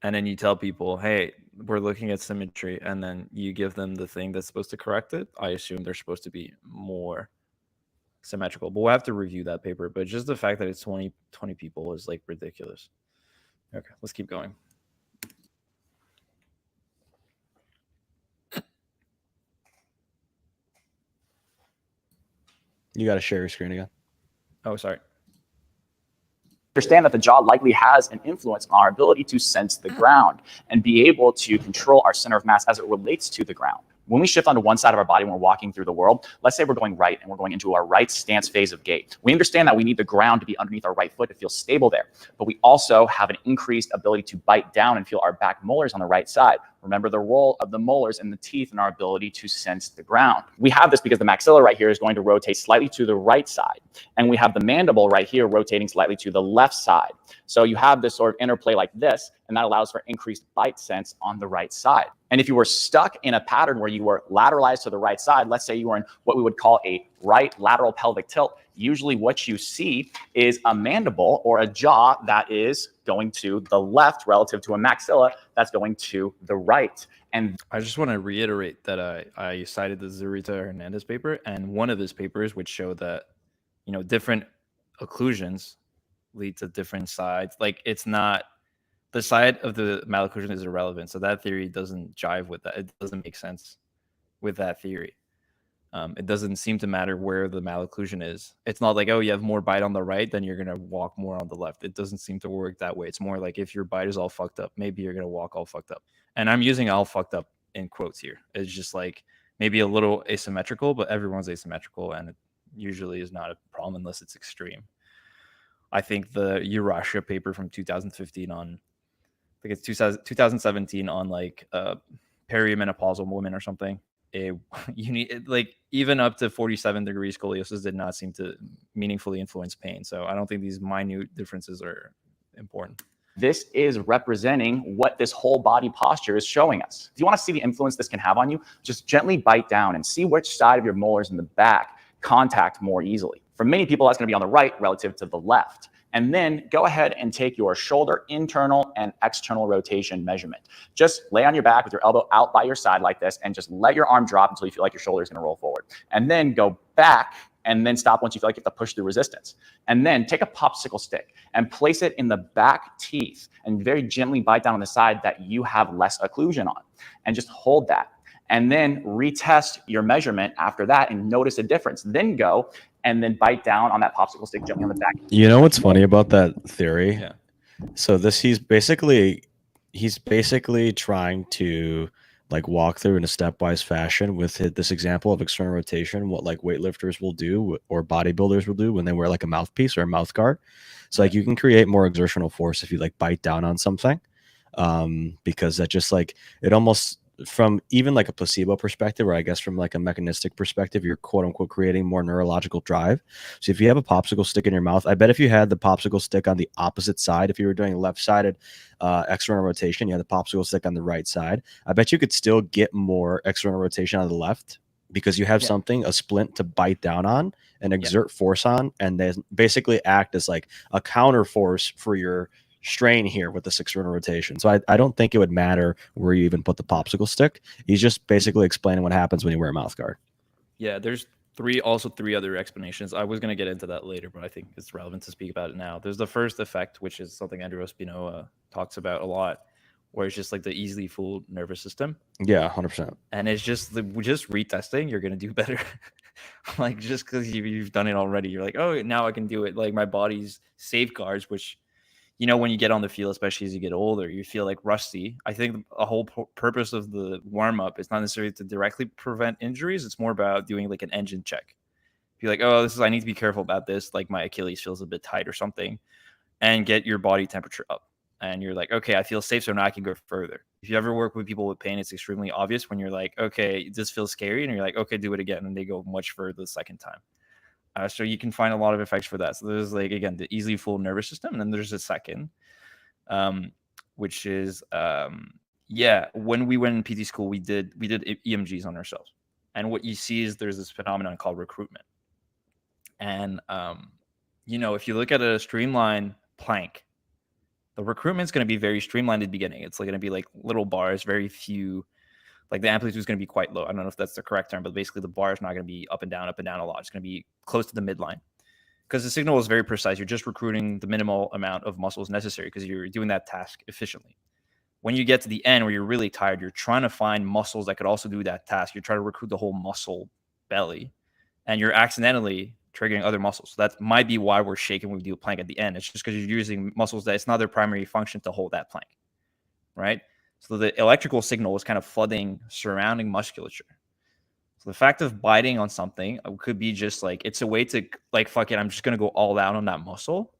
and then you tell people, hey, we're looking at symmetry, and then you give them the thing that's supposed to correct it, I assume they're supposed to be more symmetrical. But we'll have to review that paper. But just the fact that it's 20 people is like ridiculous. Okay, let's keep going. You got to share your screen again. Oh, sorry. Understand that the jaw likely has an influence on our ability to sense the ground and be able to control our center of mass as it relates to the ground. When we shift onto one side of our body when we're walking through the world, let's say we're going right and we're going into our right stance phase of gait. We understand that we need the ground to be underneath our right foot to feel stable there, but we also have an increased ability to bite down and feel our back molars on the right side. Remember the role of the molars and the teeth in our ability to sense the ground. We have this because the maxilla right here is going to rotate slightly to the right side, and we have the mandible right here rotating slightly to the left side. So you have this sort of interplay like this, and that allows for increased bite sense on the right side. And if you were stuck in a pattern where you were lateralized to the right side, let's say you were in what we would call a right lateral pelvic tilt, usually what you see is a mandible or a jaw that is going to the left relative to a maxilla that's going to the right. And I just want to reiterate that I cited the Zurita Hernandez paper, and one of his papers which showed that, you know, different occlusions lead to different sides. Like, it's not, the side of the malocclusion is irrelevant. So that theory doesn't jive with that. It doesn't make sense with that theory. It doesn't seem to matter where the malocclusion is. It's not like, oh, you have more bite on the right, then you're going to walk more on the left. It doesn't seem to work that way. It's more like if your bite is all fucked up, maybe you're going to walk all fucked up. And I'm using all fucked up in quotes here. It's just like maybe a little asymmetrical, but everyone's asymmetrical, and it usually is not a problem unless it's extreme. I think the Urasha paper from 2015 on, I think it's 2017 on like perimenopausal women or something. You need, like, even up to 47 degrees scoliosis did not seem to meaningfully influence pain. So I don't think these minute differences are important. this is representing what this whole body posture is showing us. If you want to see the influence this can have on you, just gently bite down and see which side of your molars in the back contact more easily. For many people, that's going to be on the right relative to the left. And then go ahead and take your shoulder internal and external rotation measurement. Just lay on your back with your elbow out by your side like this, and just let your arm drop until you feel like your shoulder is going to roll forward. And then go back and then stop once you feel like you have to push through resistance. And then take a popsicle stick and place it in the back teeth and very gently bite down on the side that you have less occlusion on. And just hold that. And then retest your measurement after that and notice a difference. Then go and then bite down on that popsicle stick gently on the back. You know what's funny about that theory? Yeah. So he's basically trying to like walk through in a stepwise fashion with this example of external rotation, what like weightlifters will do or bodybuilders will do when they wear like a mouthpiece or a mouth guard. So like you can create more exertional force if you like bite down on something, because that just like it almost from even like a placebo perspective, or I guess from like a mechanistic perspective, you're quote unquote creating more neurological drive. So if you have a popsicle stick in your mouth, I bet if you had the popsicle stick on the opposite side, if you were doing left-sided external rotation, you had the popsicle stick on the right side, I bet you could still get more external rotation on the left because you have something, a splint to bite down on and exert force on, and they basically act as like a counter force for your strain here with this external rotation. So I don't think it would matter where you even put the popsicle stick. He's just basically explaining what happens when you wear a mouth guard. Yeah, there's three other explanations. I was going to get into that later, but I think it's relevant to speak about it now. There's the first effect, which is something Andrew Espino talks about a lot, where it's just like the easily fooled nervous system. Yeah, 100%. And it's just retesting, you're going to do better. Like just because you've done it already, you're like, oh, now I can do it. Like my body's safeguards, which, you know, when you get on the field, especially as you get older, you feel like rusty. I think a whole purpose of the warm up is not necessarily to directly prevent injuries. It's more about doing like an engine check. Be like, oh, I need to be careful about this. Like my Achilles feels a bit tight or something, and get your body temperature up. And you're like, okay, I feel safe, so now I can go further. If you ever work with people with pain, it's extremely obvious when you're like, okay, this feels scary, and you're like, okay, do it again, and they go much further the second time. So you can find a lot of effects for that. So there's like, again, the easily full nervous system, and then there's a second, which is, when we went in PT school, we did EMGs on ourselves, and what you see is there's this phenomenon called recruitment, and if you look at a streamlined plank, the recruitment is going to be very streamlined at the beginning. It's like going to be like little bars, very few. Like the amplitude is going to be quite low. I don't know if that's the correct term, but basically the bar is not going to be up and down a lot. It's going to be close to the midline because the signal is very precise. You're just recruiting the minimal amount of muscles necessary because you're doing that task efficiently. When you get to the end where you're really tired, you're trying to find muscles that could also do that task. You're trying to recruit the whole muscle belly, and you're accidentally triggering other muscles. So that might be why we're shaking when we do a plank at the end. It's just because you're using muscles that it's not their primary function to hold that plank, right? So the electrical signal is kind of flooding surrounding musculature. So the fact of biting on something could be just like, it's a way to like, fuck it, I'm just going to go all out on that muscle,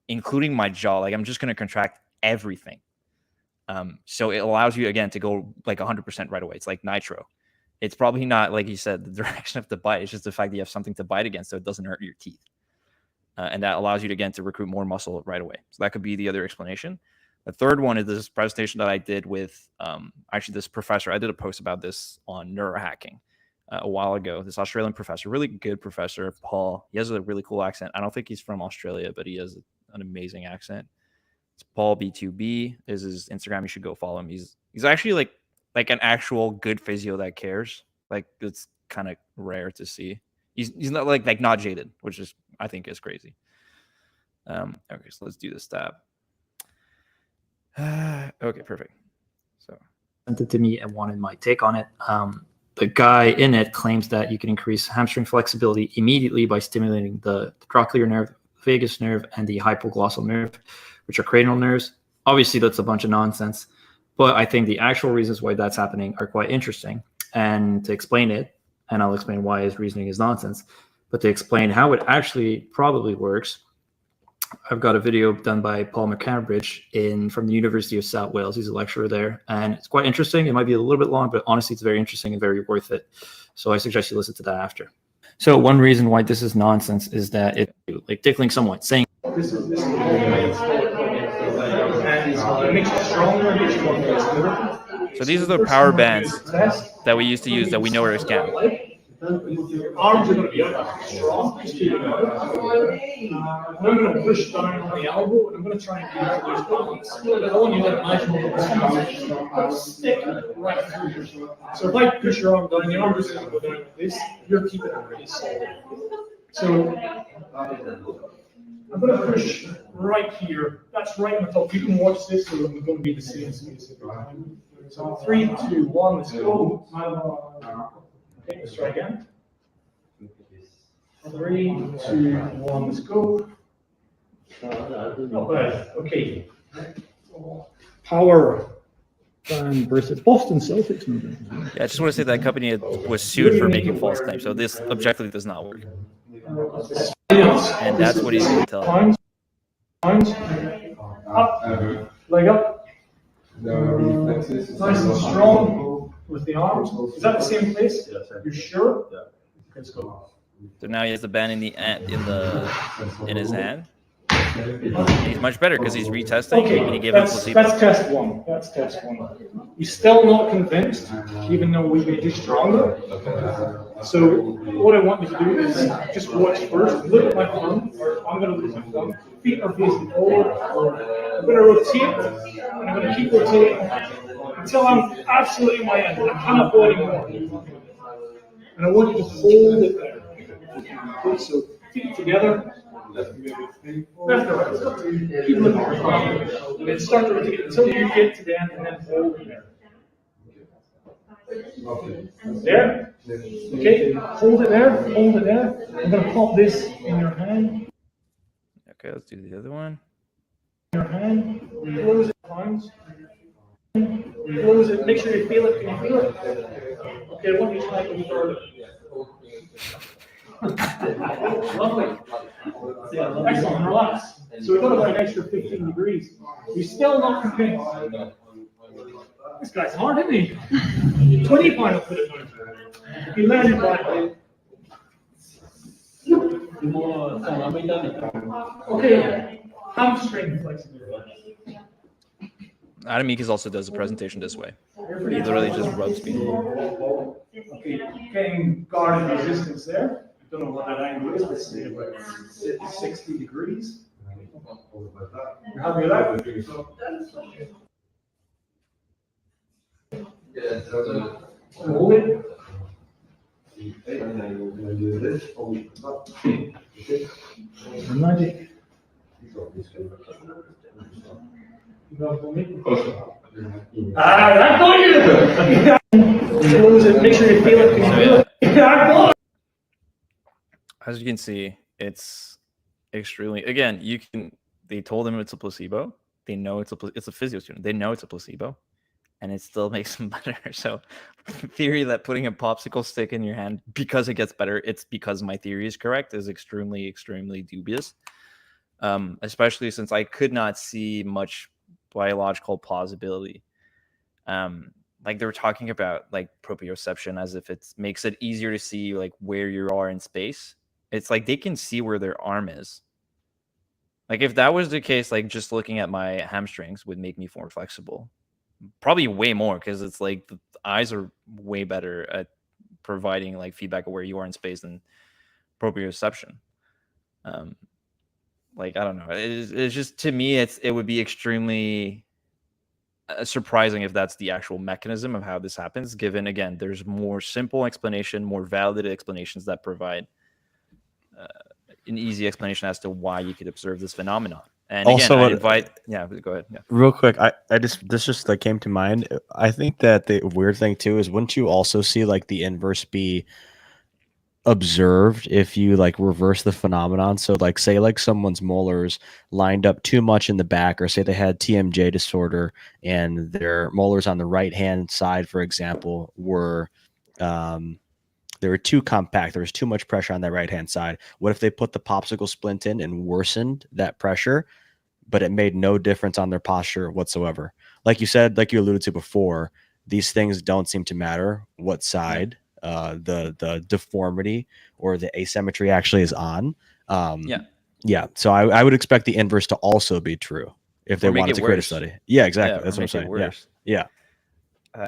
including my jaw. Like I'm just going to contract everything. So it allows you, again, to go like 100% right away. It's like nitro. It's probably not, like you said, the direction of the bite. It's just the fact that you have something to bite against so it doesn't hurt your teeth. And that allows you to, again, to recruit more muscle right away. So that could be the other explanation. The third one is this presentation that I did with actually this professor. I did a post about this on neurohacking a while ago. This Australian professor, really good professor, Paul. He has a really cool accent. I don't think he's from Australia, but he has an amazing accent. It's Paul B2B is his Instagram. You should go follow him. He's actually like an actual good physio that cares. Like it's kind of rare to see. He's not like not jaded, which is I think is crazy. Okay, so let's do this tab. Okay, perfect. So sent it to me and wanted my take on it. The guy in it claims that you can increase hamstring flexibility immediately by stimulating the trochlear nerve, vagus nerve, and the hypoglossal nerve, which are cranial nerves. Obviously, that's a bunch of nonsense, but I think the actual reasons why that's happening are quite interesting. And to explain it, and I'll explain why his reasoning is nonsense, but to explain how it actually probably works, I've got a video done by Paul McCambridge from the University of South Wales. He's a lecturer there, and it's quite interesting. It might be a little bit long, but honestly, it's very interesting and very worth it. So I suggest you listen to that after. So one reason why this is nonsense is that it like tickling someone, saying this is so these are the power bands that we used to use that we know are a scam. Your arms are going to be up strong. I'm going to push down on the elbow, and I'm going to try and get those balance. I want you to imagine stick right through here. So if I push your arm down, the arm is going to go down like this. You're keeping it really solid. So I'm going to push right here. That's right on the top. You can watch this, so I'm going to be the same space. So 3, 2, 1, let's go. Okay, let's try again. 3, 2, 1, let's go. Not bad. Okay. Power band versus Boston Celtics movement. Yeah, I just want to say that company was sued for making false claims, so this objectively does not work. And that's what he's going to tell. Arms. Up. Leg up. Nice and strong. with the arms. Is that the same place? You sure? Yeah. Okay, let's go. So now he has the band in his hand. And he's much better because he's retesting and he gave him placebo. That's test one. That's test one. He's still not convinced, even though we made you stronger. So what I want you to do is just watch first. Look at my thumb. I'm going to look at my thumb. Feet are facing forward. I'm going to rotate, and I'm going to keep rotating until I'm absolutely in my end. I cannot go anymore. And I want you to hold it there. Okay, so feet together. Left to right. Keep looking at the thumb. And then start to rotate until you get to the end, and then hold it there. There? Okay, hold it there, hold it there. I'm going to pop this in your hand. Okay, let's do the other one. Your hand, close it, arms. Close it, make sure you feel it. Can you feel it? Okay, I want you to try it further. Lovely. Excellent, relax. So we've got about an extra 15 degrees. You're still not convinced. This guy's hard, isn't he? 20 final put it down. He landed by. Okay, hamstring flexibility. Adamikis also does a presentation this way. He literally just rubs people. Okay, getting guarded resistance there. I don't know what that angle is. Let's say about 60 degrees. You're happy with that? Hold it. Magic. That's all you do. Close it. Make sure you feel it. Can you feel it? As you can see, it's extremely. Again, they told him it's a placebo. They know it's a physio student. They know it's a placebo. And it still makes them better. So theory that putting a popsicle stick in your hand because it gets better, it's because my theory is correct, is extremely, extremely dubious. Especially since I could not see much biological plausibility. Like they were talking about like proprioception as if it makes it easier to see like where you are in space. It's like they can see where their arm is. Like if that was the case, like just looking at my hamstrings would make me more flexible. Probably way more because it's like the eyes are way better at providing like feedback of where you are in space than proprioception. Like I don't know, it's just to me it would be extremely surprising if that's the actual mechanism of how this happens, given again there's more simple explanation, more validated explanations that provide an easy explanation as to why you could observe this phenomenon. And Also, again, go ahead. Yeah. Real quick, this just like came to mind. I think that the weird thing too is wouldn't you also see like the inverse be observed if you like reverse the phenomenon? So like say like someone's molars lined up too much in the back, or say they had TMJ disorder and their molars on the right hand side, for example, were they were too compact. There was too much pressure on that right-hand side. What if they put the popsicle splint in and worsened that pressure, but it made no difference on their posture whatsoever? Like you said, like you alluded to before, these things don't seem to matter what side the deformity or the asymmetry actually is on. Yeah. So I would expect the inverse to also be true if they wanted to create a study. Yeah, exactly. That's what I'm saying. Yeah.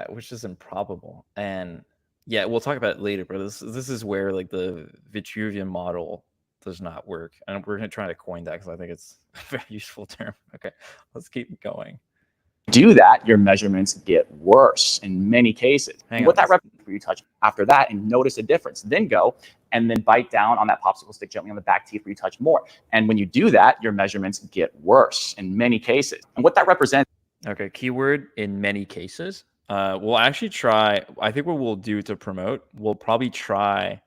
Which is improbable. And yeah, we'll talk about it later, but this is where like the Vitruvian model does not work. And we're going to try to coin that because I think it's a very useful term. Okay, let's keep going. Do that, your measurements get worse in many cases. Hang on. That represents where you touch after that and notice a difference. Then go and then bite down on that popsicle stick gently on the back teeth where you touch more. And when you do that, your measurements get worse in many cases. And what that represents. Okay, keyword in many cases. We'll actually try. I think what we'll do to promote, we'll probably try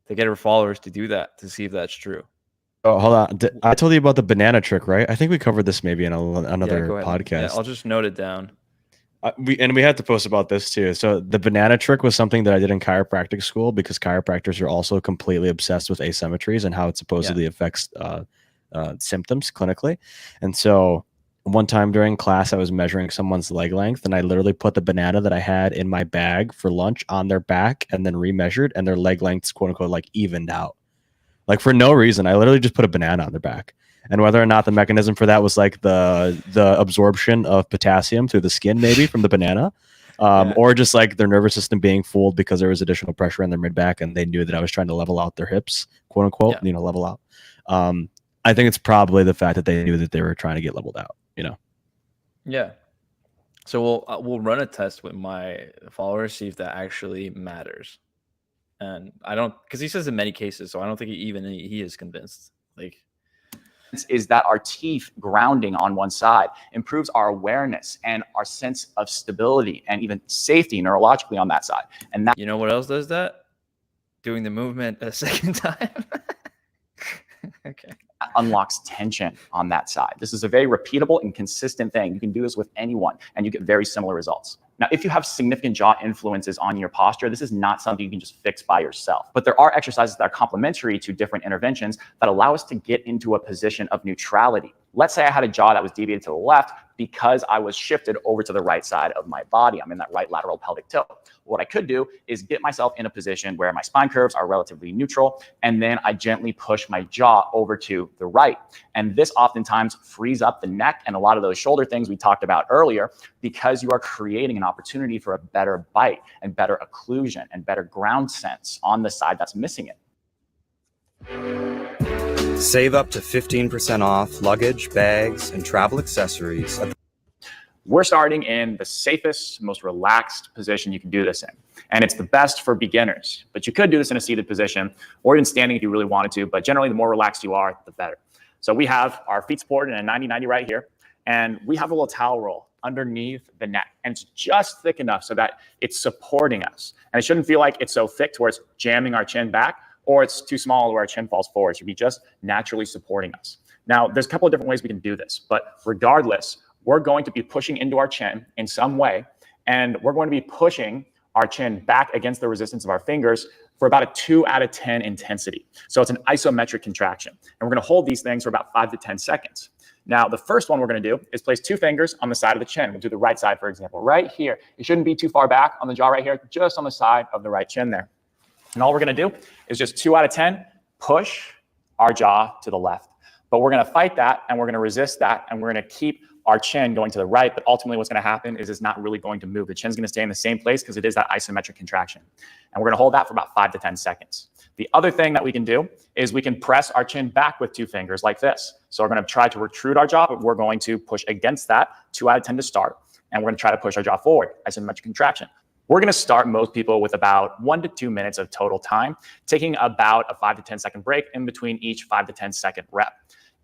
to get our followers to do that to see if that's true. Oh, hold on. I told you about the banana trick, right? I think we covered this maybe in another podcast. Yeah, I'll just note it down. We had to post about this too. So the banana trick was something that I did in chiropractic school because chiropractors are also completely obsessed with asymmetries and how it supposedly affects symptoms clinically. And so one time during class, I was measuring someone's leg length, and I literally put the banana that I had in my bag for lunch on their back and then remeasured, and their leg lengths, quote unquote, like evened out. Like for no reason. I literally just put a banana on their back. And whether or not the mechanism for that was like the absorption of potassium through the skin, maybe from the banana, or just like their nervous system being fooled because there was additional pressure in their mid back and they knew that I was trying to level out their hips, quote unquote, level out. I think it's probably the fact that they knew that they were trying to get leveled out, Yeah. So we'll run a test with my followers, see if that actually matters. And I don't, because he says in many cases, so I don't think he is convinced. Like, is that our teeth grounding on one side improves our awareness and our sense of stability and even safety neurologically on that side. And that, you know what else does that? Doing the movement a second time. Okay. Unlocks tension on that side. This is a very repeatable and consistent thing. You can do this with anyone and you get very similar results. Now, if you have significant jaw influences on your posture, this is not something you can just fix by yourself. But there are exercises that are complementary to different interventions that allow us to get into a position of neutrality. Let's say I had a jaw that was deviated to the left because I was shifted over to the right side of my body. I'm in that right lateral pelvic tilt. What I could do is get myself in a position where my spine curves are relatively neutral, and then I gently push my jaw over to the right. And this oftentimes frees up the neck and a lot of those shoulder things we talked about earlier, because you are creating an opportunity for a better bite and better occlusion and better ground sense on the side that's missing it. Save up to 15% off luggage, bags, and travel accessories. We're starting in the safest, most relaxed position you can do this in. And it's the best for beginners. But you could do this in a seated position or even standing if you really wanted to. But generally, the more relaxed you are, the better. So we have our feet supported in a 90-90 right here. And we have a little towel roll underneath the neck. And it's just thick enough so that it's supporting us. And it shouldn't feel like it's so thick to where it's jamming our chin back, or it's too small where our chin falls forward. It should be just naturally supporting us. Now, there's a couple of different ways we can do this. But regardless, we're going to be pushing into our chin in some way, and we're going to be pushing our chin back against the resistance of our fingers for about a 2 out of 10 intensity. So it's an isometric contraction. And we're going to hold these things for about 5 to 10 seconds. Now, the first one we're going to do is place 2 fingers on the side of the chin. We'll do the right side, for example, right here. It shouldn't be too far back on the jaw right here, just on the side of the right chin there. And all we're going to do is just 2 out of 10, push our jaw to the left. But we're going to fight that, and we're going to resist that, and we're going to keep our chin going to the right. But ultimately what's going to happen is it's not really going to move. The chin's going to stay in the same place because it is that isometric contraction. And we're going to hold that for about 5 to 10 seconds. The other thing that we can do is we can press our chin back with 2 fingers like this. So we're going to try to protrude our jaw, but we're going to push against that 2 out of 10 to start. And we're going to try to push our jaw forward, isometric contraction. We're going to start most people with about 1 to 2 minutes of total time, taking about a 5 to 10 second break in between each 5 to 10 second rep.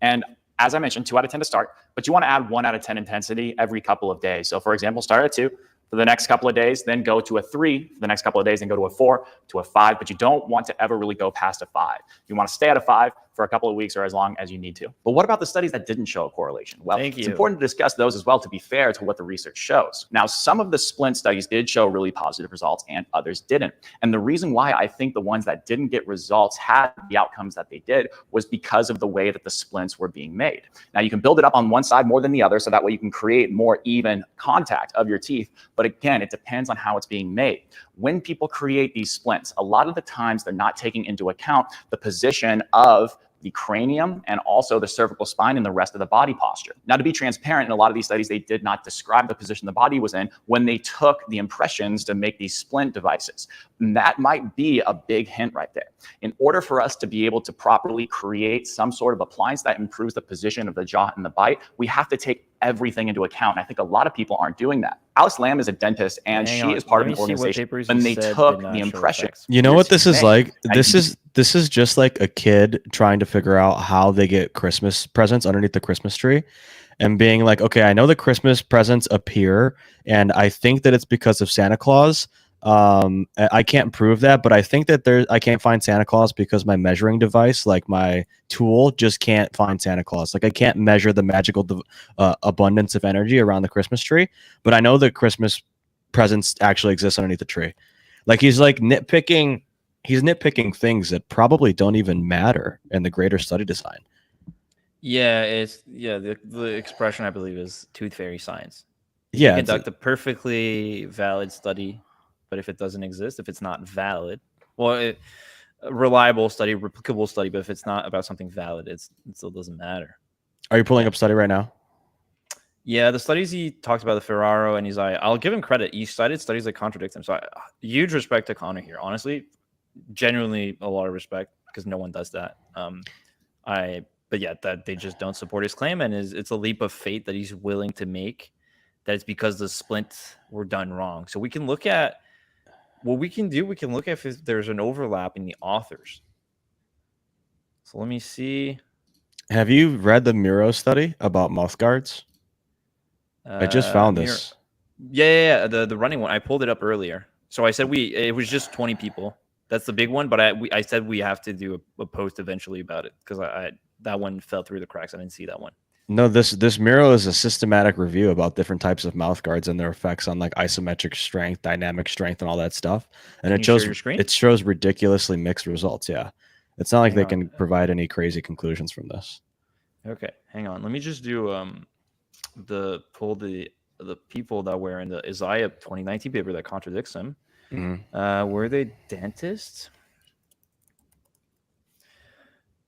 And as I mentioned, 2 out of 10 to start, but you want to add 1 out of 10 intensity every couple of days. So for example, start at 2 for the next couple of days, then go to a 3 for the next couple of days, then go to a 4 to a 5, but you don't want to ever really go past a 5. You want to stay at a 5 for a couple of weeks or as long as you need to. But what about the studies that didn't show a correlation? Well, it's important to discuss those as well to be fair to what the research shows. Now, some of the splint studies did show really positive results and others didn't. And the reason why I think the ones that didn't get results had the outcomes that they did was because of the way that the splints were being made. Now, you can build it up on one side more than the other, so that way you can create more even contact of your teeth. But again, it depends on how it's being made. When people create these splints, a lot of the times they're not taking into account the position of the cranium and also the cervical spine and the rest of the body posture. Now, to be transparent, in a lot of these studies, they did not describe the position the body was in when they took the impressions to make these splint devices. And that might be a big hint right there. In order for us to be able to properly create some sort of appliance that improves the position of the jaw and the bite, we have to take everything into account. And I think a lot of people aren't doing that. Alice Lamb is a dentist, and she is part of an organization when they took the impression. You know what this is like? This is just like a kid trying to figure out how they get Christmas presents underneath the Christmas tree and being like, okay, I know the Christmas presents appear, and I think that it's because of Santa Claus. I can't prove that, but I think that I can't find Santa Claus because my measuring device, like my tool, just can't find Santa Claus. Like I can't measure the magical abundance of energy around the Christmas tree, but I know that Christmas presents actually exist underneath the tree. Like he's nitpicking things that probably don't even matter in the greater study design. The expression I believe is tooth fairy science. You Yeah, can conduct a perfectly valid study, but if it doesn't exist, if it's not valid, a reliable study, replicable study, but if it's not about something valid, it still doesn't matter. Are you pulling up study right now? Yeah, the studies he talks about, the Ferraro and I'll give him credit. He cited studies that contradict him. So huge respect to Conor here. Honestly, genuinely a lot of respect because no one does that. But yeah, that they just don't support his claim, and it's a leap of faith that he's willing to make. That it's because the splints were done wrong. So we can look at what we can do. We can look at if there's an overlap in the authors. So let me see. Have you read the Miro study about mouth guards? I just found this. Yeah. The running one. I pulled it up earlier. So I said it was just 20 people. That's the big one. But I said we have to do a post eventually about it because that one fell through the cracks. I didn't see that one. No, this Miro is a systematic review about different types of mouth guards and their effects on like isometric strength, dynamic strength, and all that stuff. And it shows ridiculously mixed results. Yeah, it's not like they can provide any crazy conclusions from this. Okay, hang on. Let me just do the people that were in the Isaiah 2019 paper that contradicts them. Were they dentists?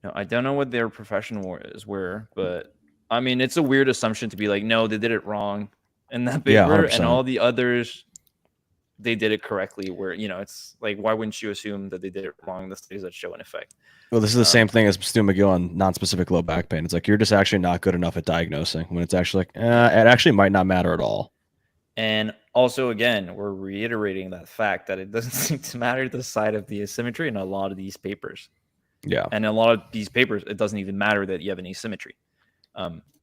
No, I don't know what their profession were, but I mean, it's a weird assumption to be like, no, they did it wrong in that paper, and all the others, they did it correctly. Where it's like, why wouldn't you assume that they did it wrong? The studies that show an effect. Well, this is the same thing as Stu McGill on non-specific low back pain. It's like you're just actually not good enough at diagnosing when it's actually like it actually might not matter at all. And also, again, we're reiterating that fact that it doesn't seem to matter the side of the asymmetry in a lot of these papers. Yeah. And a lot of these papers, it doesn't even matter that you have an asymmetry.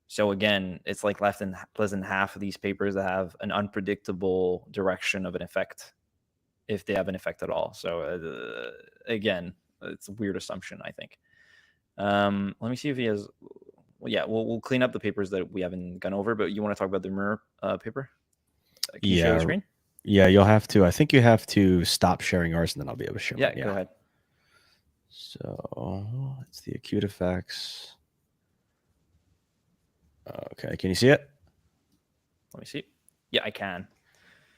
So again, it's like less than half of these papers that have an unpredictable direction of an effect, if they have an effect at all. So again, it's a weird assumption, I think. Let me see if he has. Well, yeah, we'll clean up the papers that we haven't gone over. But you want to talk about the mirror paper? Can you share the screen? Yeah, you'll have to. I think you have to stop sharing yours, and then I'll be able to share. Yeah, go ahead. So it's the acute effects. Okay, can you see it? Let me see. Yeah, I can.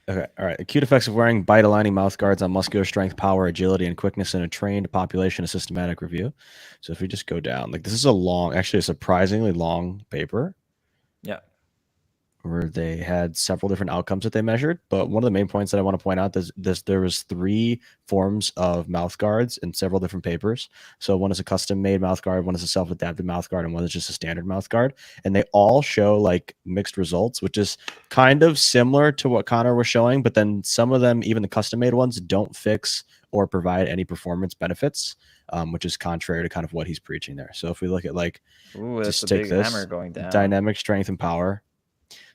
Okay, all right. Acute effects of wearing bite aligning mouth guards on muscular strength, power, agility, and quickness in a trained population, a systematic review. So if we just go down, like this is actually a surprisingly long paper. Yeah. Where they had several different outcomes that they measured. But one of the main points that I want to point out is there was 3 forms of mouth guards in several different papers. So one is a custom-made mouth guard, one is a self-adapted mouth guard, and one is just a standard mouth guard. And they all show like mixed results, which is kind of similar to what Conor was showing. But then some of them, even the custom-made ones, don't fix or provide any performance benefits, which is contrary to kind of what he's preaching there. So if we look at like, just take this, hammer going down. Dynamic strength and power.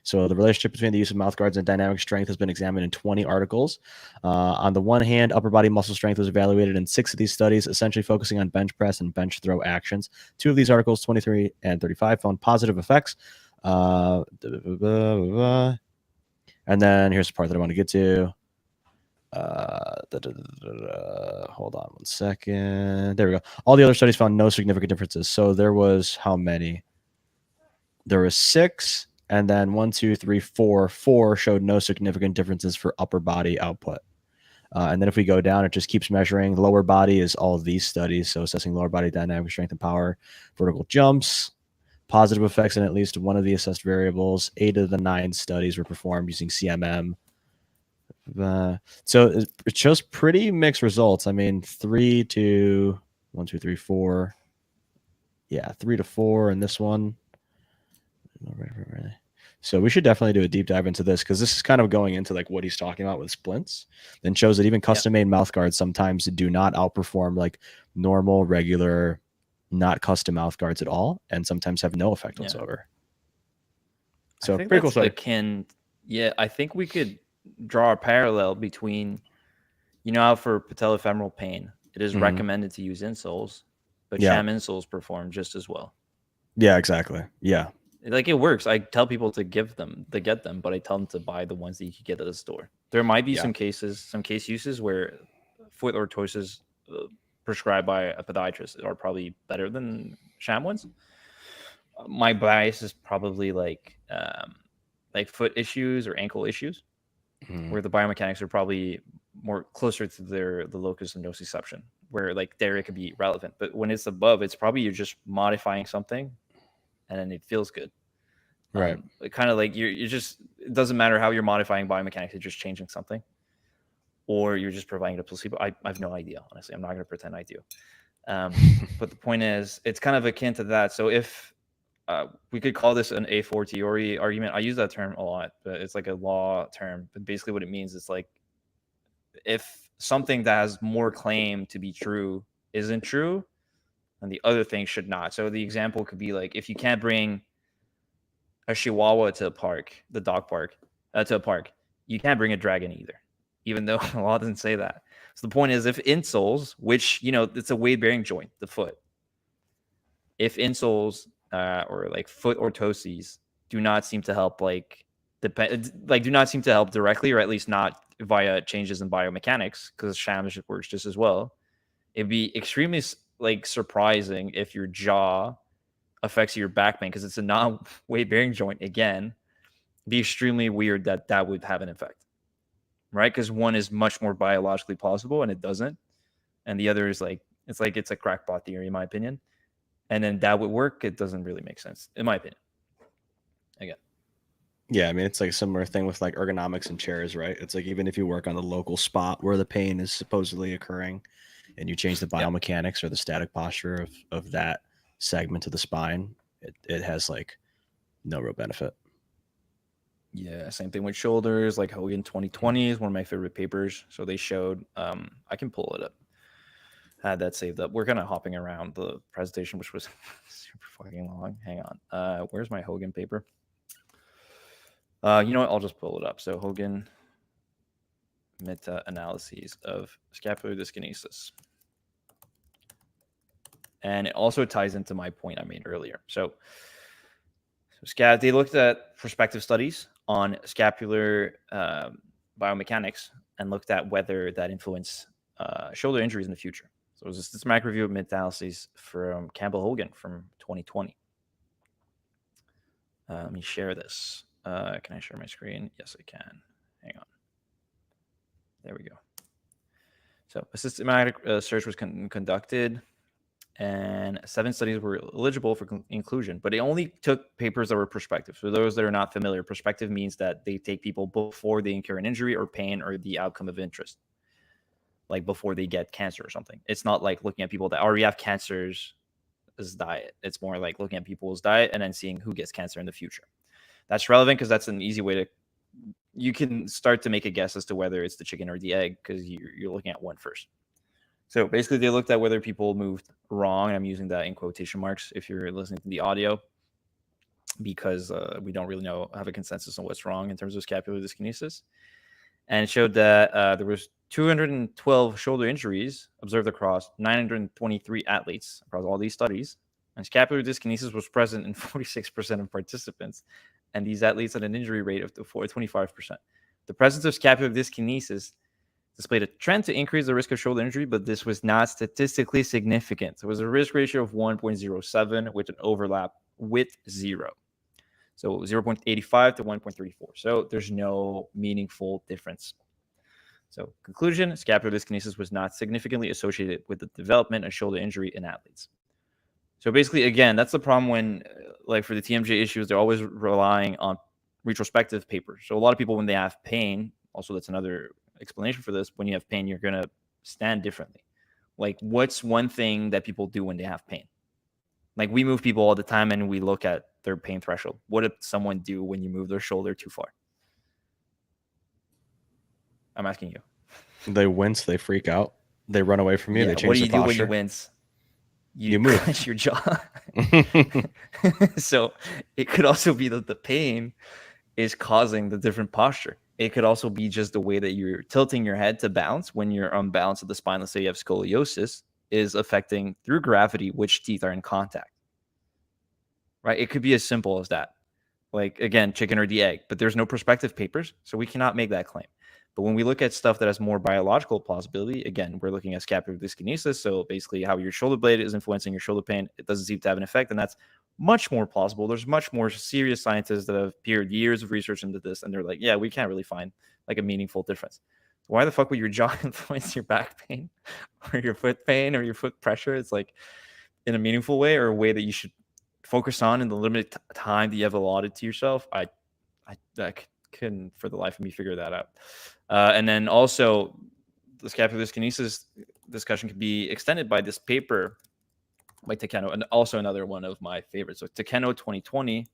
So the relationship between the use of mouth guards and dynamic strength has been examined in 20 articles. On the one hand, upper body muscle strength was evaluated in 6 of these studies, essentially focusing on bench press and bench throw actions. 2 of these articles, 23 and 35, found positive effects. And then here's the part that I want to get to. Hold on one second. There we go. All the other studies found no significant differences. So there was how many? There was 6. And then 1, 2, 3, 4 showed no significant differences for upper body output. And then if we go down, it just keeps measuring. Lower body is all of these studies. So assessing lower body dynamic strength and power, vertical jumps, positive effects in at least one of the assessed variables. 8 of the 9 studies were performed using CMM. So it shows pretty mixed results. I mean, 3 to 1, 2, 3, 4. Yeah, 3 to 4 in this one. So we should definitely do a deep dive into this because this is kind of going into like what he's talking about with splints, and shows that even custom-made mouth guards sometimes do not outperform like normal, regular, not custom mouth guards at all, and sometimes have no effect whatsoever. So pretty cool study. I think we could draw a parallel between, how for patellofemoral pain, it is recommended to use insoles, but sham insoles perform just as well. Yeah, exactly. Yeah. Like it works. I tell people to get them, but I tell them to buy the ones that you can get at the store. There might be some case uses where foot orthoses prescribed by a podiatrist are probably better than sham ones. my bias is probably like foot issues or ankle issues, where the biomechanics are probably more closer to the locus of nociception, where like there it could be relevant. But when it's above, it's probably you're just modifying something, and then it feels good. Right. Kind of like you're just, it doesn't matter how you're modifying biomechanics, you're just changing something, or you're just providing a placebo. I have no idea, honestly. I'm not going to pretend I do. But the point is, it's kind of akin to that. So if we could call this an a fortiori argument, I use that term a lot, but it's like a law term. But basically what it means is like, if something that has more claim to be true isn't true, then the other thing should not. So the example could be like, if you can't bring a chihuahua to a park, the dog park, to a park, you can't bring a dragon either, even though the law doesn't say that. So the point is, if insoles, which, you know, it's a weight bearing joint, the foot, if insoles or like foot orthoses do not seem to help, do not seem to help directly, or at least not via changes in biomechanics, because shams works just as well, it'd be extremely like surprising if your jaw affects your back pain because it's a non-weight bearing joint. Again, it'd be extremely weird that that would have an effect, right? Because one is much more biologically plausible and it doesn't, and the other is like it's a crackpot theory in my opinion, and then that would work. It doesn't really make sense in my opinion. Again, Yeah, I mean, it's like a similar thing with like ergonomics and chairs, right? It's like even if you work on the local spot where the pain is supposedly occurring and you change the biomechanics or the static posture of that segment of the spine, it has like no real benefit. Yeah, same thing with shoulders. Like Hogan 2020 is one of my favorite papers. So they showed, I can pull it up. I had that saved up. We're kind of hopping around the presentation, which was super fucking long. Hang on. Where's my Hogan paper? You know what? I'll just pull it up. So Hogan meta-analyses of scapular dyskinesis. And it also ties into my point I made earlier. So they looked at prospective studies on scapular biomechanics and looked at whether that influenced shoulder injuries in the future. So it was a systematic review of meta-analyses from Campbell Hogan from 2020. Let me share this. Can I share my screen? Yes, I can. Hang on. There we go. So a systematic search was conducted, and 7 studies were eligible for inclusion, but it only took papers that were prospective. For those that are not familiar, prospective means that they take people before they incur an injury or pain or the outcome of interest, like before they get cancer or something. It's not like looking at people that already have cancers as diet. It's more like looking at people's diet and then seeing who gets cancer in the future. That's relevant because that's an easy way to, you can start to make a guess as to whether it's the chicken or the egg because you're looking at one first. So basically they looked at whether people moved wrong. I'm using that in quotation marks if you're listening to the audio, because we don't really have a consensus on what's wrong in terms of scapular dyskinesis. And it showed that there was 212 shoulder injuries observed across 923 athletes across all these studies. And scapular dyskinesis was present in 46% of participants. And these athletes had an injury rate of 25%. The presence of scapular dyskinesis displayed a trend to increase the risk of shoulder injury, but this was not statistically significant. So it was a risk ratio of 1.07 with an overlap with 0. So 0.85 to 1.34. So there's no meaningful difference. So conclusion, scapular dyskinesis was not significantly associated with the development of shoulder injury in athletes. So basically, again, that's the problem when, like for the TMJ issues, they're always relying on retrospective papers. So a lot of people, when they have pain, also that's another explanation for this, when you have pain, you're going to stand differently. Like what's one thing that people do when they have pain? Like we move people all the time and we look at their pain threshold. What did someone do when you move their shoulder too far? I'm asking you. They wince, they freak out, they run away from you, they change what do you their do when posture. you wince? You move. Clench your jaw. So it could also be that the pain is causing the different posture. It could also be just the way that you're tilting your head to bounce when you're unbalanced at the spine. Let's say you have scoliosis, is affecting through gravity which teeth are in contact. Right? It could be as simple as that. Like, again, chicken or the egg, but there's no prospective papers, so we cannot make that claim. But when we look at stuff that has more biological plausibility, again, we're looking at scapular dyskinesis. So basically how your shoulder blade is influencing your shoulder pain. It doesn't seem to have an effect. And that's much more plausible. There's much more serious scientists that have peered years of research into this, and they're like, yeah, we can't really find like a meaningful difference. Why the fuck would your jaw influence your back pain or your foot pain or your foot pressure? It's like in a meaningful way or a way that you should focus on in the limited time that you have allotted to yourself. I couldn't for the life of me figure that out. And then also the scapular dyskinesis discussion could be extended by this paper by Takeno, and also another one of my favorites. So Takeno 2020,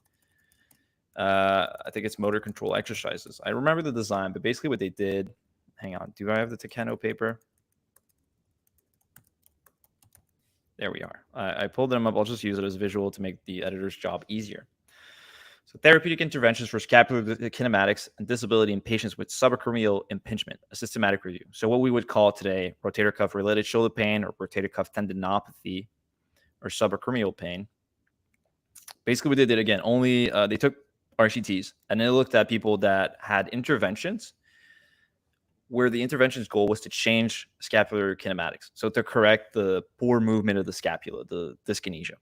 I think it's motor control exercises. I remember the design, but basically what they did, hang on, do I have the Takeno paper? There we are. I pulled them up. I'll just use it as visual to make the editor's job easier. So therapeutic interventions for scapular kinematics and disability in patients with subacromial impingement, a systematic review. So what we would call today rotator cuff related shoulder pain or rotator cuff tendinopathy or subacromial pain. Basically what they did, again, only they took RCTs and they looked at people that had interventions where the intervention's goal was to change scapular kinematics. So to correct the poor movement of the scapula, the dyskinesia.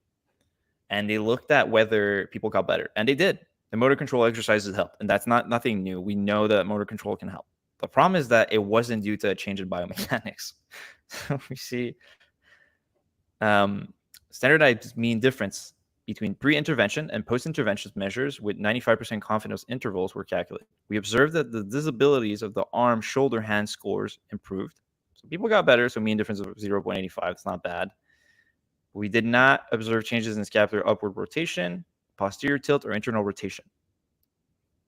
And they looked at whether people got better. And they did. The motor control exercises helped. And that's nothing new. We know that motor control can help. The problem is that it wasn't due to a change in biomechanics. So we see standardized mean difference between pre-intervention and post-intervention measures with 95% confidence intervals were calculated. We observed that the disabilities of the arm, shoulder, hand scores improved. So people got better, so mean difference of 0.85. It's not bad. We did not observe changes in scapular upward rotation, posterior tilt, or internal rotation.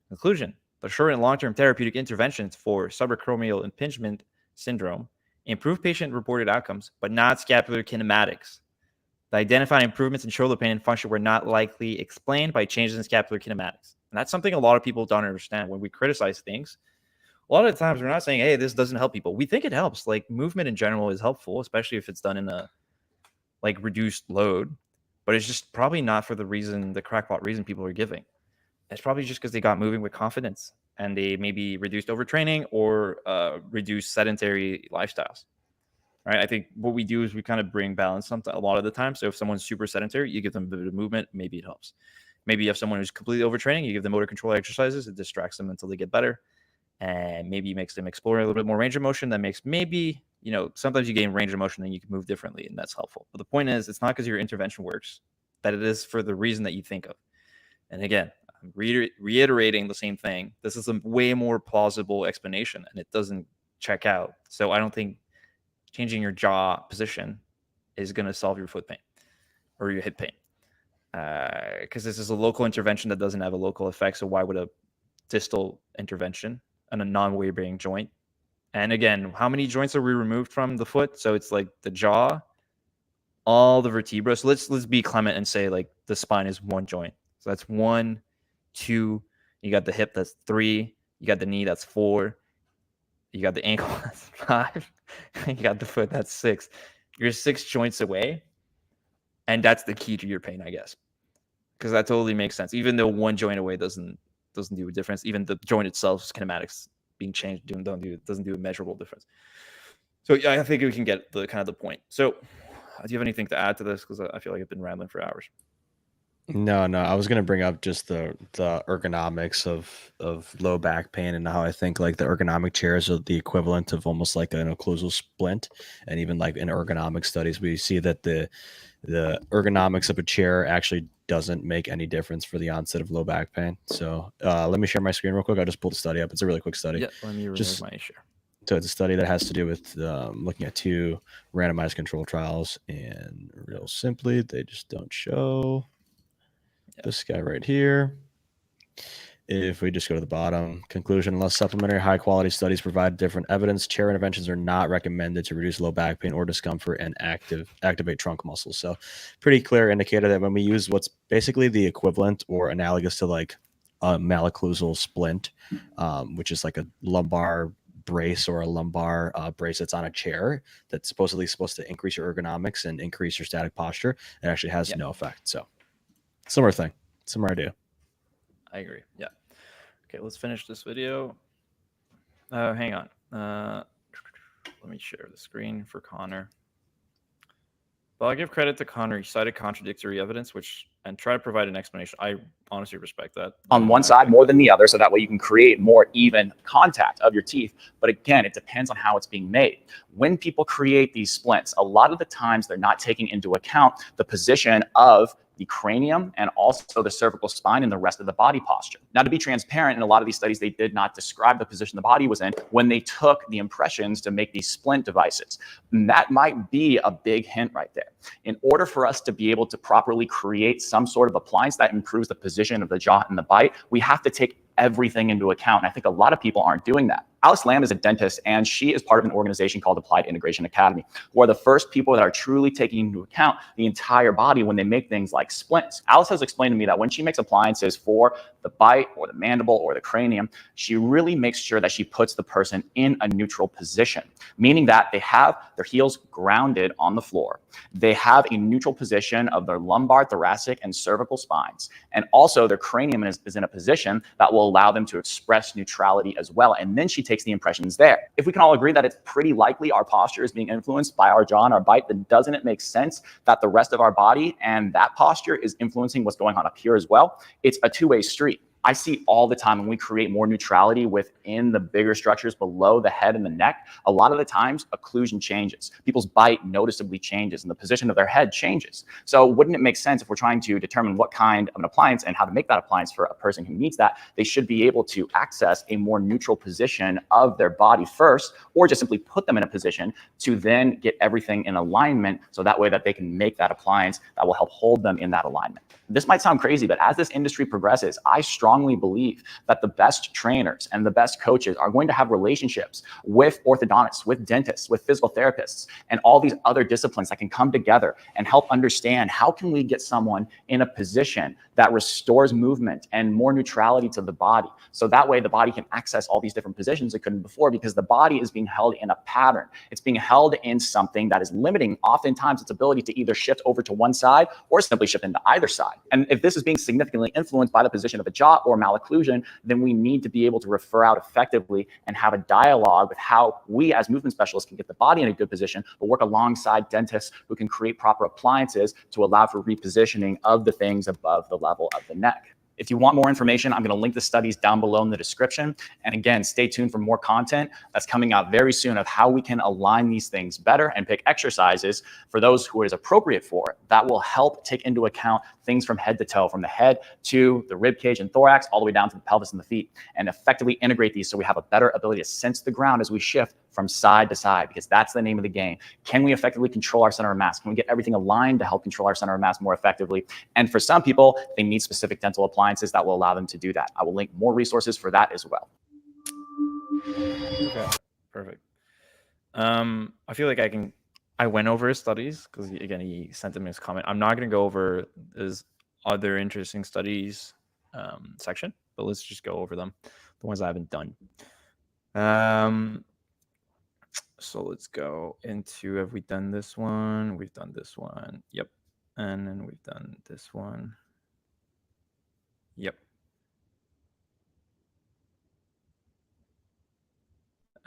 Conclusion: the short and long-term therapeutic interventions for subacromial impingement syndrome improved patient-reported outcomes, but not scapular kinematics. The identified improvements in shoulder pain and function were not likely explained by changes in scapular kinematics. And that's something a lot of people don't understand. When we criticize things, a lot of the times we're not saying, hey, this doesn't help people. We think it helps. Like movement in general is helpful, especially if it's done in a like reduced load, but it's just probably not for the reason, the crackpot reason people are giving. It's probably just because they got moving with confidence and they maybe reduced overtraining or reduced sedentary lifestyles. Right. I think what we do is we kind of bring balance a lot of the time. So if someone's super sedentary, you give them a bit of movement, maybe it helps. Maybe if someone who's completely overtraining, you give them motor control exercises, it distracts them until they get better. And maybe makes them explore a little bit more range of motion. That makes maybe, sometimes you gain range of motion and you can move differently, and that's helpful. But the point is, it's not because your intervention works, that it is for the reason that you think of. And again, I'm reiterating the same thing. This is a way more plausible explanation, and it doesn't check out. So I don't think changing your jaw position is going to solve your foot pain or your hip pain, because this is a local intervention that doesn't have a local effect. So why would a distal intervention on a non-weight-bearing joint? And again, how many joints are we removed from the foot? So it's like the jaw, all the vertebrae. So let's be clement and say like the spine is one joint. So that's 1, 2. You got the hip, that's 3. You got the knee, that's 4. You got the ankle, that's 5. You got the foot, that's 6. You're 6 joints away. And that's the key to your pain, I guess. Because that totally makes sense. Even though one joint away doesn't do a difference. Even the joint itself, kinematics being changed, doesn't do a measurable difference. So yeah, I think we can get the kind of the point. So do you have anything to add to this? Because I feel like I've been rambling for hours. No. I was going to bring up just the ergonomics of low back pain and how I think like the ergonomic chairs are the equivalent of almost like an occlusal splint. And even like in ergonomic studies, we see that the ergonomics of a chair actually doesn't make any difference for the onset of low back pain. So let me share my screen real quick. I just pulled the study up. It's a really quick study. Yeah, let me remove my share. So it's a study that has to do with looking at 2 randomized control trials, and real simply, they just don't show. This guy right here. If we just go to the bottom, conclusion: unless supplementary high quality studies provide different evidence, chair interventions are not recommended to reduce low back pain or discomfort and activate trunk muscles. So pretty clear indicator that when we use what's basically the equivalent or analogous to like a malocclusal splint, which is like a lumbar brace or a lumbar brace that's on a chair that's supposedly supposed to increase your ergonomics and increase your static posture, it actually has no effect. So similar thing, similar idea. I agree. Yeah. Okay, let's finish this video. Hang on. Let me share the screen for Connor. Well, I give credit to Conor. He cited contradictory evidence, and try to provide an explanation. I honestly respect that. On one side more than the other, so that way you can create more even contact of your teeth. But again, it depends on how it's being made. When people create these splints, a lot of the times they're not taking into account the position of the cranium and also the cervical spine and the rest of the body posture. Now, to be transparent, in a lot of these studies, they did not describe the position the body was in when they took the impressions to make these splint devices. And that might be a big hint right there. In order for us to be able to properly create some sort of appliance that improves the position of the jaw and the bite, we have to take everything into account. And I think a lot of people aren't doing that. Alice Lamb is a dentist, and she is part of an organization called Applied Integration Academy, who are the first people that are truly taking into account the entire body when they make things like splints. Alice has explained to me that when she makes appliances for the bite or the mandible or the cranium, she really makes sure that she puts the person in a neutral position, meaning that they have their heels grounded on the floor. They have a neutral position of their lumbar, thoracic, and cervical spines. And also their cranium is in a position that will allow them to express neutrality as well. And then she takes the impressions there. If we can all agree that it's pretty likely our posture is being influenced by our jaw and our bite, then doesn't it make sense that the rest of our body and that posture is influencing what's going on up here as well? It's a two-way street. I see all the time when we create more neutrality within the bigger structures below the head and the neck, a lot of the times occlusion changes. People's bite noticeably changes and the position of their head changes. So wouldn't it make sense if we're trying to determine what kind of an appliance and how to make that appliance for a person who needs that, they should be able to access a more neutral position of their body first, or just simply put them in a position to then get everything in alignment so that way that they can make that appliance that will help hold them in that alignment. This might sound crazy, but as this industry progresses, I strongly believe that the best trainers and the best coaches are going to have relationships with orthodontists, with dentists, with physical therapists, and all these other disciplines that can come together and help understand how can we get someone in a position that restores movement and more neutrality to the body. So that way the body can access all these different positions it couldn't before, because the body is being held in a pattern. It's being held in something that is limiting oftentimes its ability to either shift over to one side or simply shift into either side. And if this is being significantly influenced by the position of a jaw or malocclusion, then we need to be able to refer out effectively and have a dialogue with how we as movement specialists can get the body in a good position, but work alongside dentists who can create proper appliances to allow for repositioning of the things above the level of the neck. If you want more information, I'm going to link the studies down below in the description. And again, stay tuned for more content that's coming out very soon of how we can align these things better and pick exercises for those who is appropriate for it. That will help take into account things from head to toe, from the head to the rib cage and thorax, all the way down to the pelvis and the feet, and effectively integrate these so we have a better ability to sense the ground as we shift from side to side, because that's the name of the game. Can we effectively control our center of mass? Can we get everything aligned to help control our center of mass more effectively? And for some people, they need specific dental appliances that will allow them to do that. I will link more resources for that as well. Okay, perfect. I feel like I went over his studies because again, he sent him his comment. I'm not going to go over his other interesting studies section, but let's just go over them, the ones I haven't done. So let's go into, have we done this one? We've done this one. Yep. And then we've done this one. Yep.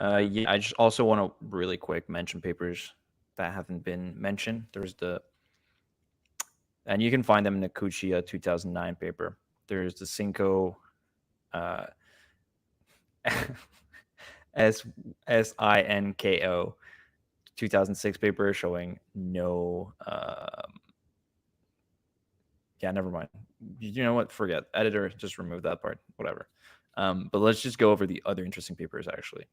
Yeah, I just also want to really quick mention papers that haven't been mentioned. There's and you can find them in the Kuchia 2009 paper. There's the Cinco SINKO 2006 paper showing no yeah, never mind. You know what? Forget. Editor, just remove that part. Whatever. But let's just go over the other interesting papers actually.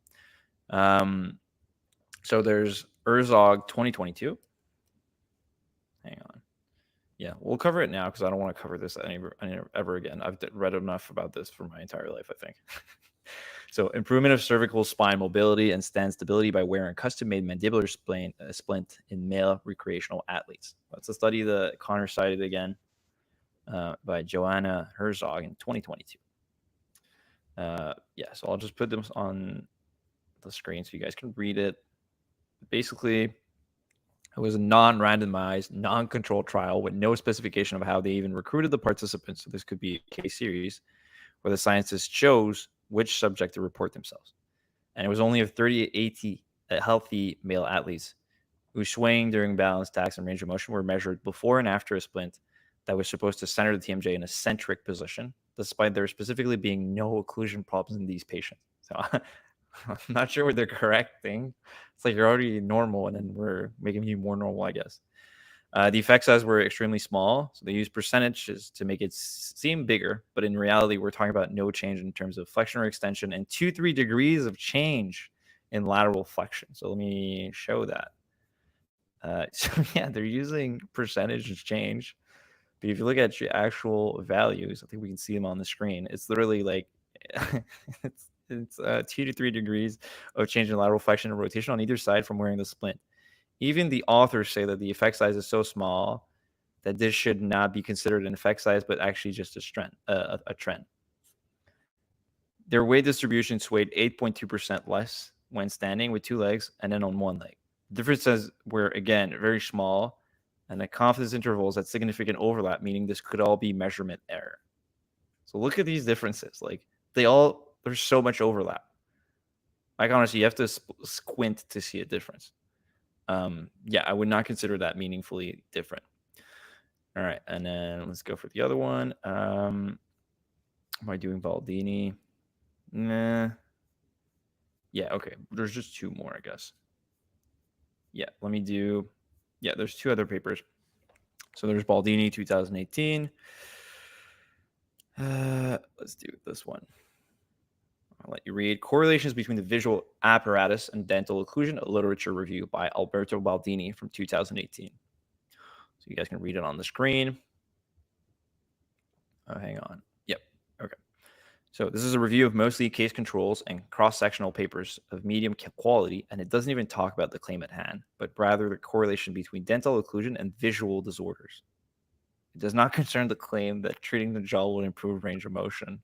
So there's Herzog 2022. Hang on. Yeah, we'll cover it now because I don't want to cover this ever again. I've read enough about this for my entire life, I think. So improvement of cervical spine mobility and stand stability by wearing custom-made mandibular splint in male recreational athletes. That's a study that Conor cited again by Joanna Herzog in 2022. Yeah, so I'll just put them on the screen so you guys can read it. Basically, it was a non-randomized, non-controlled trial with no specification of how they even recruited the participants. So this could be a case series where the scientists chose which subject to report themselves. And it was only of 30 to 80 healthy male athletes whose swaying during balance, tacks, and range of motion were measured before and after a splint that was supposed to center the TMJ in a centric position, despite there specifically being no occlusion problems in these patients. So I'm not sure what they're correcting. It's like you're already normal, and then we're making you more normal, I guess. The effect size were extremely small, so they used percentages to make it seem bigger, but in reality, we're talking about no change in terms of flexion or extension and 2-3 degrees of change in lateral flexion. So let me show that. So yeah, they're using percentage change, but if you look at your actual values, I think we can see them on the screen. It's literally like it's 2 to 3 degrees of change in lateral flexion and rotation on either side from wearing the splint. Even the authors say that the effect size is so small that this should not be considered an effect size, but actually just a trend. Their weight distribution swayed 8.2% less when standing with 2 legs and then on 1 leg. The differences were, again, very small, and the confidence intervals had significant overlap, meaning this could all be measurement error. So look at these differences. Like, there's so much overlap. Like, honestly, you have to squint to see a difference. Yeah, I would not consider that meaningfully different. All right, and then let's go for the other one. Am I doing Baldini? Nah. Yeah, okay. There's just 2 more, I guess. Yeah, let me do. Yeah, there's 2 other papers. So there's Baldini 2018. Let's do this one. I'll let you read Correlations Between the Visual Apparatus and Dental Occlusion, a literature review by Alberto Baldini from 2018. So you guys can read it on the screen. Oh, hang on. Yep. Okay. So this is a review of mostly case controls and cross-sectional papers of medium quality, and it doesn't even talk about the claim at hand, but rather the correlation between dental occlusion and visual disorders. It does not concern the claim that treating the jaw will improve range of motion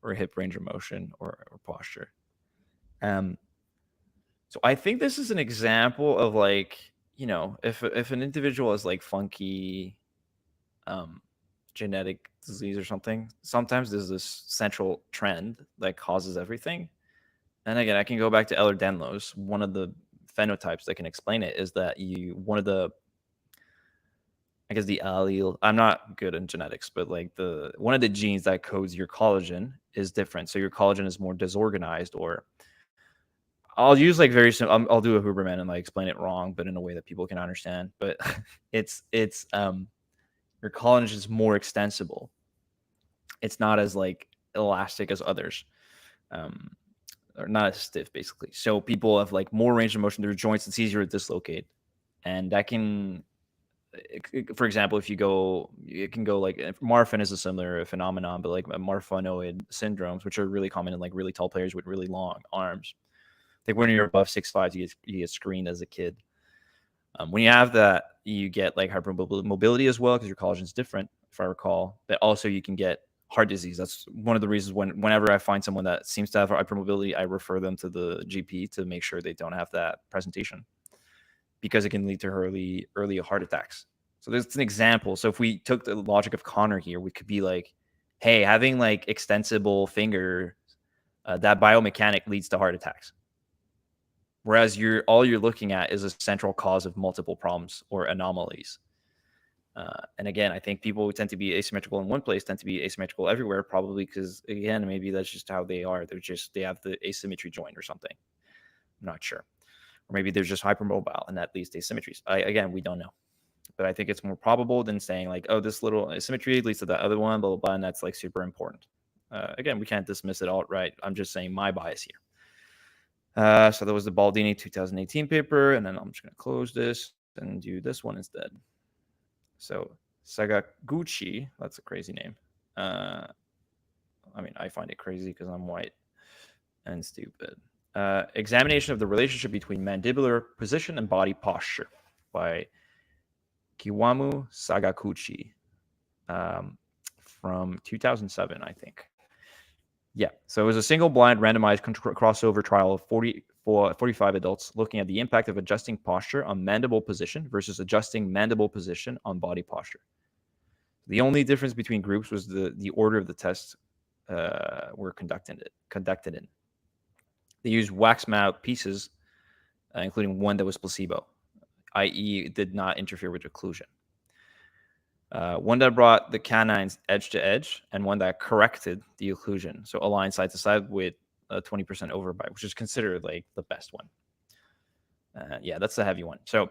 or hip range of motion or posture. So I think this is an example of, like, you know, if an individual has like funky genetic disease or something, sometimes there's this central trend that causes everything. And again, I can go back to Ehlers-Danlos. One of the phenotypes that can explain it is that the allele, I'm not good in genetics, but like one of the genes that codes your collagen is different. So your collagen is more disorganized, or I'll use like very simple, I'll do a Huberman and like explain it wrong, but in a way that people can understand. But it's your collagen is more extensible. It's not as like elastic as others, or not as stiff, basically. So people have like more range of motion. Their joints, it's easier to dislocate, and that can, for example, it can go like Marfan is a similar phenomenon, but like Marfanoid syndromes, which are really common in like really tall players with really long arms. I think when you're above 6'5", you get screened as a kid. When you have that, you get like hypermobility as well because your collagen is different, if I recall. But also you can get heart disease. That's one of the reasons whenever I find someone that seems to have hypermobility, I refer them to the GP to make sure they don't have that presentation, because it can lead to early heart attacks. So there's an example. So if we took the logic of Conor here, we could be like, hey, having like extensible finger, that biomechanic leads to heart attacks. Whereas all you're looking at is a central cause of multiple problems or anomalies. And again, I think people who tend to be asymmetrical in one place tend to be asymmetrical everywhere, probably because, again, maybe that's just how they are. They have the asymmetry joint or something. I'm not sure. Or maybe they're just hypermobile and that leads to asymmetries. Again, we don't know. But I think it's more probable than saying like, oh, this little asymmetry leads to that other one, blah, blah, blah, and that's like super important. Again, we can't dismiss it outright. I'm just saying my bias here. So that was the Baldini 2018 paper, and then I'm just going to close this and do this one instead. So Sagaguchi, that's a crazy name. I mean, I find it crazy because I'm white and stupid. Examination of the relationship between mandibular position and body posture by Kiwamu Sagaguchi from 2007, I think. Yeah, so it was a single-blind randomized crossover trial of 45 adults looking at the impact of adjusting posture on mandible position versus adjusting mandible position on body posture. The only difference between groups was the order of the tests were conducted in. They used wax mouth pieces, including one that was placebo. i.e. did not interfere with occlusion. One that brought the canines edge to edge, and one that corrected the occlusion, so aligned side to side with a 20% overbite, which is considered like the best one. Yeah, that's the heavy one. So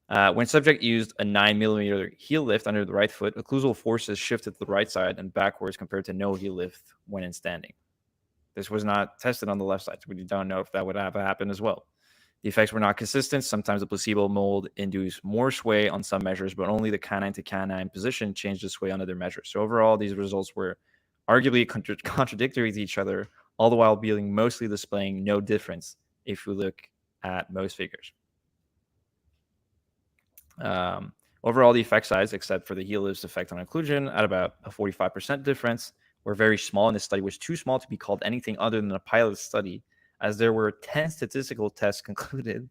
when subject used a 9mm heel lift under the right foot, occlusal forces shifted to the right side and backwards compared to no heel lift when in standing. This was not tested on the left side, so we don't know if that would have happened as well. The effects were not consistent. Sometimes the placebo mold induced more sway on some measures, but only the canine to canine position changed the sway on other measures. So overall, these results were arguably contradictory to each other, all the while being mostly displaying no difference if we look at most figures. Overall, the effect size, except for the heel lift's effect on occlusion, at about a 45% difference, were very small, and this study was too small to be called anything other than a pilot study, as there were 10 statistical tests conducted,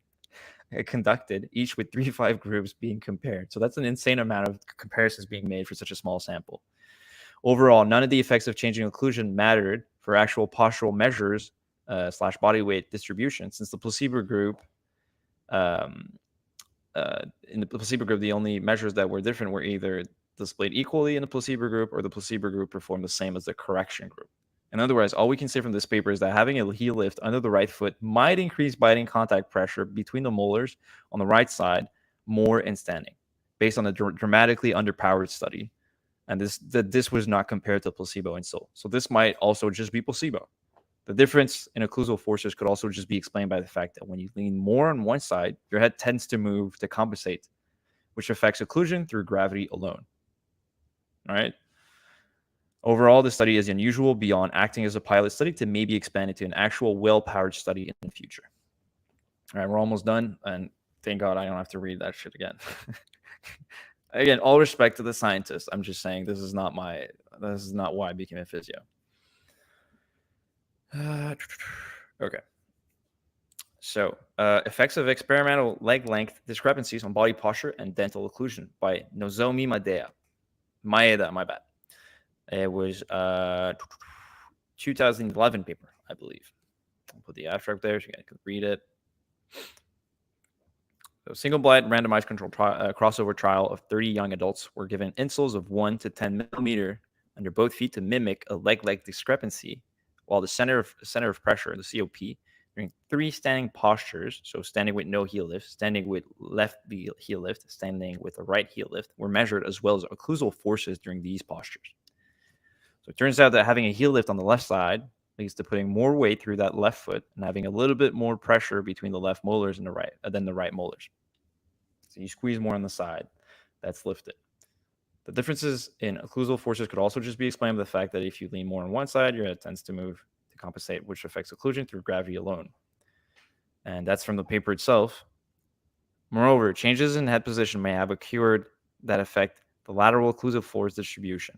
each with 3 to 5 groups being compared. So that's an insane amount of comparisons being made for such a small sample. Overall, none of the effects of changing occlusion mattered for actual postural measures / body weight distribution, since the placebo group, in the placebo group, the only measures that were different were either displayed equally in the placebo group or the placebo group performed the same as the correction group. In other words, all we can say from this paper is that having a heel lift under the right foot might increase biting contact pressure between the molars on the right side more in standing, based on a dramatically underpowered study. And this was not compared to placebo in Seoul. So this might also just be placebo. The difference in occlusal forces could also just be explained by the fact that when you lean more on one side, your head tends to move to compensate, which affects occlusion through gravity alone. All right. Overall, the study is unusual beyond acting as a pilot study to maybe expand into an actual well-powered study in the future. All right, we're almost done, and thank God I don't have to read that shit again. Again, all respect to the scientists. I'm just saying this is not why I became a physio. Okay. So, effects of experimental leg length discrepancies on body posture and dental occlusion by Nozomi Maeda, my bad. It was 2011 paper, I believe. I'll put the abstract there so you guys can read it. So, single-blind randomized control crossover trial of 30 young adults were given insoles of 1 to 10 millimeter under both feet to mimic a leg discrepancy, while the center of pressure, the COP, during 3 standing postures, so standing with no heel lift, standing with left heel lift, standing with a right heel lift, were measured, as well as occlusal forces during these postures. So it turns out that having a heel lift on the left side leads to putting more weight through that left foot and having a little bit more pressure between the left molars and the right molars. So you squeeze more on the side that's lifted. The differences in occlusal forces could also just be explained by the fact that if you lean more on one side, your head tends to move to compensate, which affects occlusion through gravity alone. And that's from the paper itself. Moreover, changes in head position may have occurred that affect the lateral occlusive force distribution.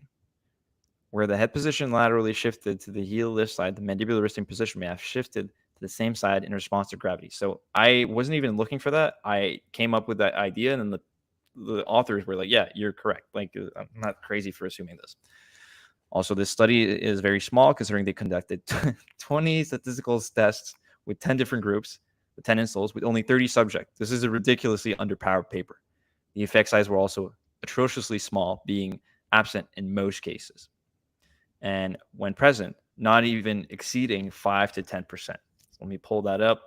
Where the head position laterally shifted to the heel lift side, the mandibular resting position may have shifted to the same side in response to gravity. So I wasn't even looking for that. I came up with that idea, and then the authors were like, yeah, you're correct. Like, I'm not crazy for assuming this. Also, this study is very small, considering they conducted 20 statistical tests with 10 different groups, with 10 insoles, with only 30 subjects. This is a ridiculously underpowered paper. The effect size were also atrociously small, being absent in most cases. And when present, not even exceeding 5 to 10%. So let me pull that up.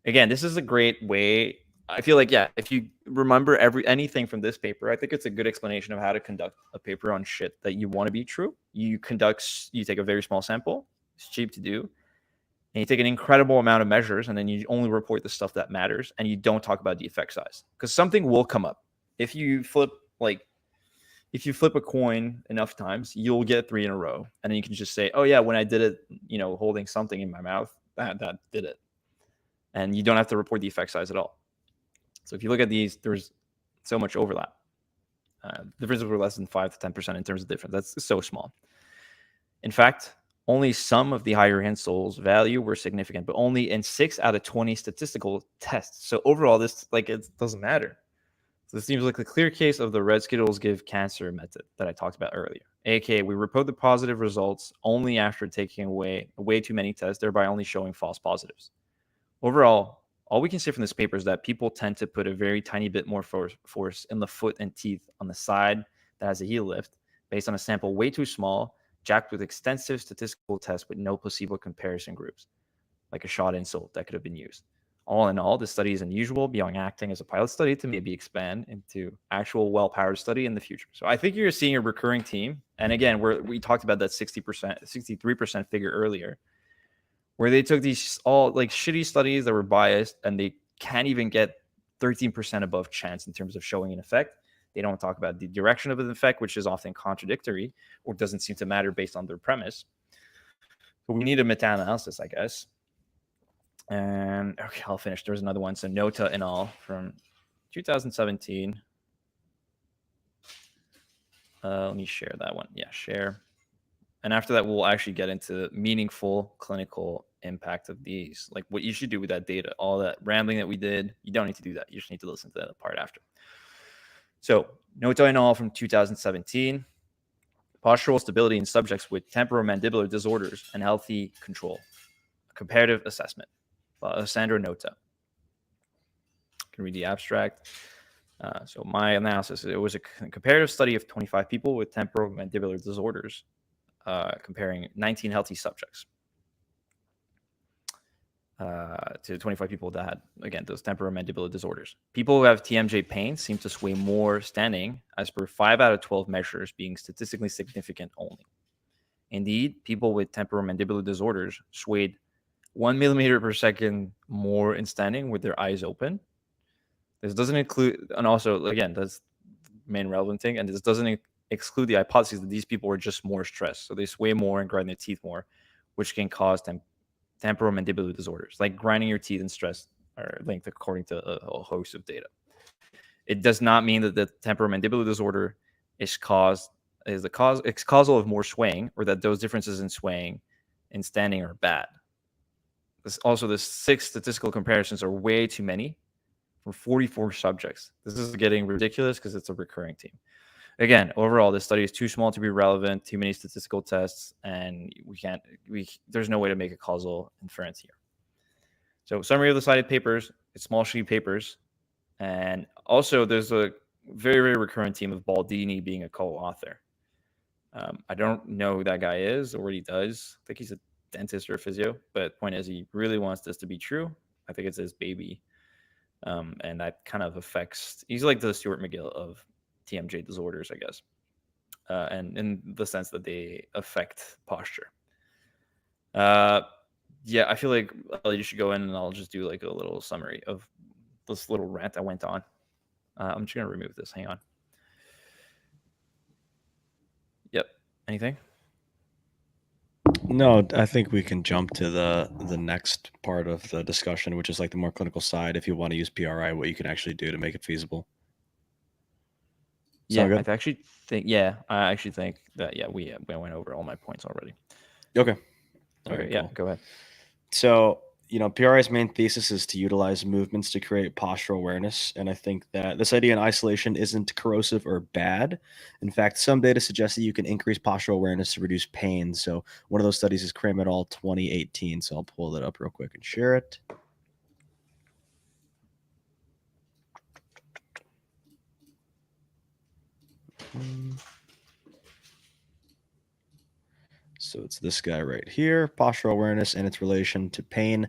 Again, this is a great way. I feel like, yeah, if you remember anything from this paper, I think it's a good explanation of how to conduct a paper on shit that you want to be true. You take a very small sample. It's cheap to do. And you take an incredible amount of measures, and then you only report the stuff that matters, and you don't talk about the effect size. Because something will come up. If you flip a coin enough times, you'll get 3 in a row. And then you can just say, oh, yeah, when I did it, holding something in my mouth, that did it. And you don't have to report the effect size at all. So if you look at these, there's so much overlap. Differences were less than 5 to 10% in terms of difference. That's so small. In fact, only some of the higher insoles value were significant, but only in 6 out of 20 statistical tests. So overall, this it doesn't matter. So this seems like a clear case of the red Skittles give cancer method that I talked about earlier. AKA, we report the positive results only after taking away way too many tests, thereby only showing false positives. Overall, all we can say from this paper is that people tend to put a very tiny bit more force in the foot and teeth on the side that has a heel lift based on a sample way too small, jacked with extensive statistical tests with no placebo comparison groups, like a shot insult that could have been used. All in all, this study is unusual beyond acting as a pilot study to maybe expand into actual well-powered study in the future. So I think you're seeing a recurring theme. And again, we talked about that 60%, 63% figure earlier, where they took these all like shitty studies that were biased and they can't even get 13% above chance in terms of showing an effect. They don't talk about the direction of an effect, which is often contradictory or doesn't seem to matter based on their premise. But we need a meta-analysis, I guess. And okay, I'll finish. There's another one. So Nota and all from 2017. Let me share that one. Yeah, share. And after that, we'll actually get into meaningful clinical impact of these, like what you should do with that data. All that rambling that we did, you don't need to do that. You just need to listen to that part after. So Nota and all from 2017. Postural stability in subjects with temporomandibular disorders and healthy control. A comparative assessment. Sandro Nota. You can read the abstract. So my analysis, it was a comparative study of 25 people with temporomandibular disorders, comparing 19 healthy subjects to 25 people that had, again, those temporomandibular disorders. People who have TMJ pain seem to sway more standing, as per 5 out of 12 measures being statistically significant only. Indeed, people with temporomandibular disorders swayed 1 millimeter per second more in standing with their eyes open. This doesn't include, and also, again, that's the main relevant thing, and this doesn't exclude the hypothesis that these people were just more stressed. So they sway more and grind their teeth more, which can cause temporomandibular disorders, like grinding your teeth and stress are linked according to a host of data. It does not mean that the temporomandibular disorder is causal of more swaying, or that those differences in swaying and standing are bad. Also, the 6 statistical comparisons are way too many for 44 subjects. This is getting ridiculous because it's a recurring theme. Again, overall, this study is too small to be relevant, too many statistical tests, and there's no way to make a causal inference here. So summary of the cited papers, it's small sheet papers. And also there's a very, very recurrent theme of Baldini being a co-author. I don't know who that guy is or what he does. I think he's a dentist or a physio, but the point is he really wants this to be true. I think it's his baby. And that kind of affects, he's like the Stuart McGill of TMJ disorders, I guess. And in the sense that they affect posture. Yeah, I feel like you should go in and I'll just do like a little summary of this little rant I went on. I'm just going to remove this. Hang on. Yep. Anything? No, I think we can jump to the next part of the discussion, which is like the more clinical side. If you want to use PRI, what you can actually do to make it feasible. Yeah, I actually think that we went over all my points already. Okay. Okay, yeah, go ahead. So, PRI's main thesis is to utilize movements to create postural awareness. And I think that this idea in isolation isn't corrosive or bad. In fact, some data suggests that you can increase postural awareness to reduce pain. So one of those studies is Cram et al. 2018. So I'll pull that up real quick and share it. So it's this guy right here, postural awareness and its relation to pain,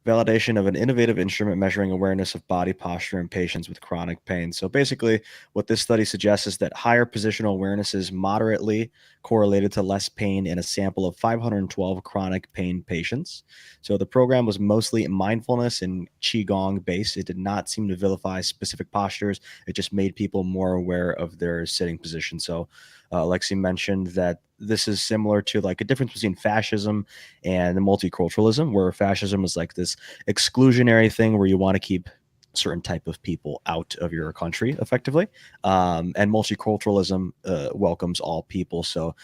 validation of an innovative instrument measuring awareness of body posture in patients with chronic pain. So basically what this study suggests is that higher positional awareness is moderately correlated to less pain in a sample of 512 chronic pain patients. So the program was mostly mindfulness and qigong based. It did not seem to vilify specific postures. It just made people more aware of their sitting position. So Lexi mentioned that this is similar to like a difference between fascism and multiculturalism, where fascism is like this exclusionary thing where you want to keep certain type of people out of your country effectively. And multiculturalism welcomes all people. So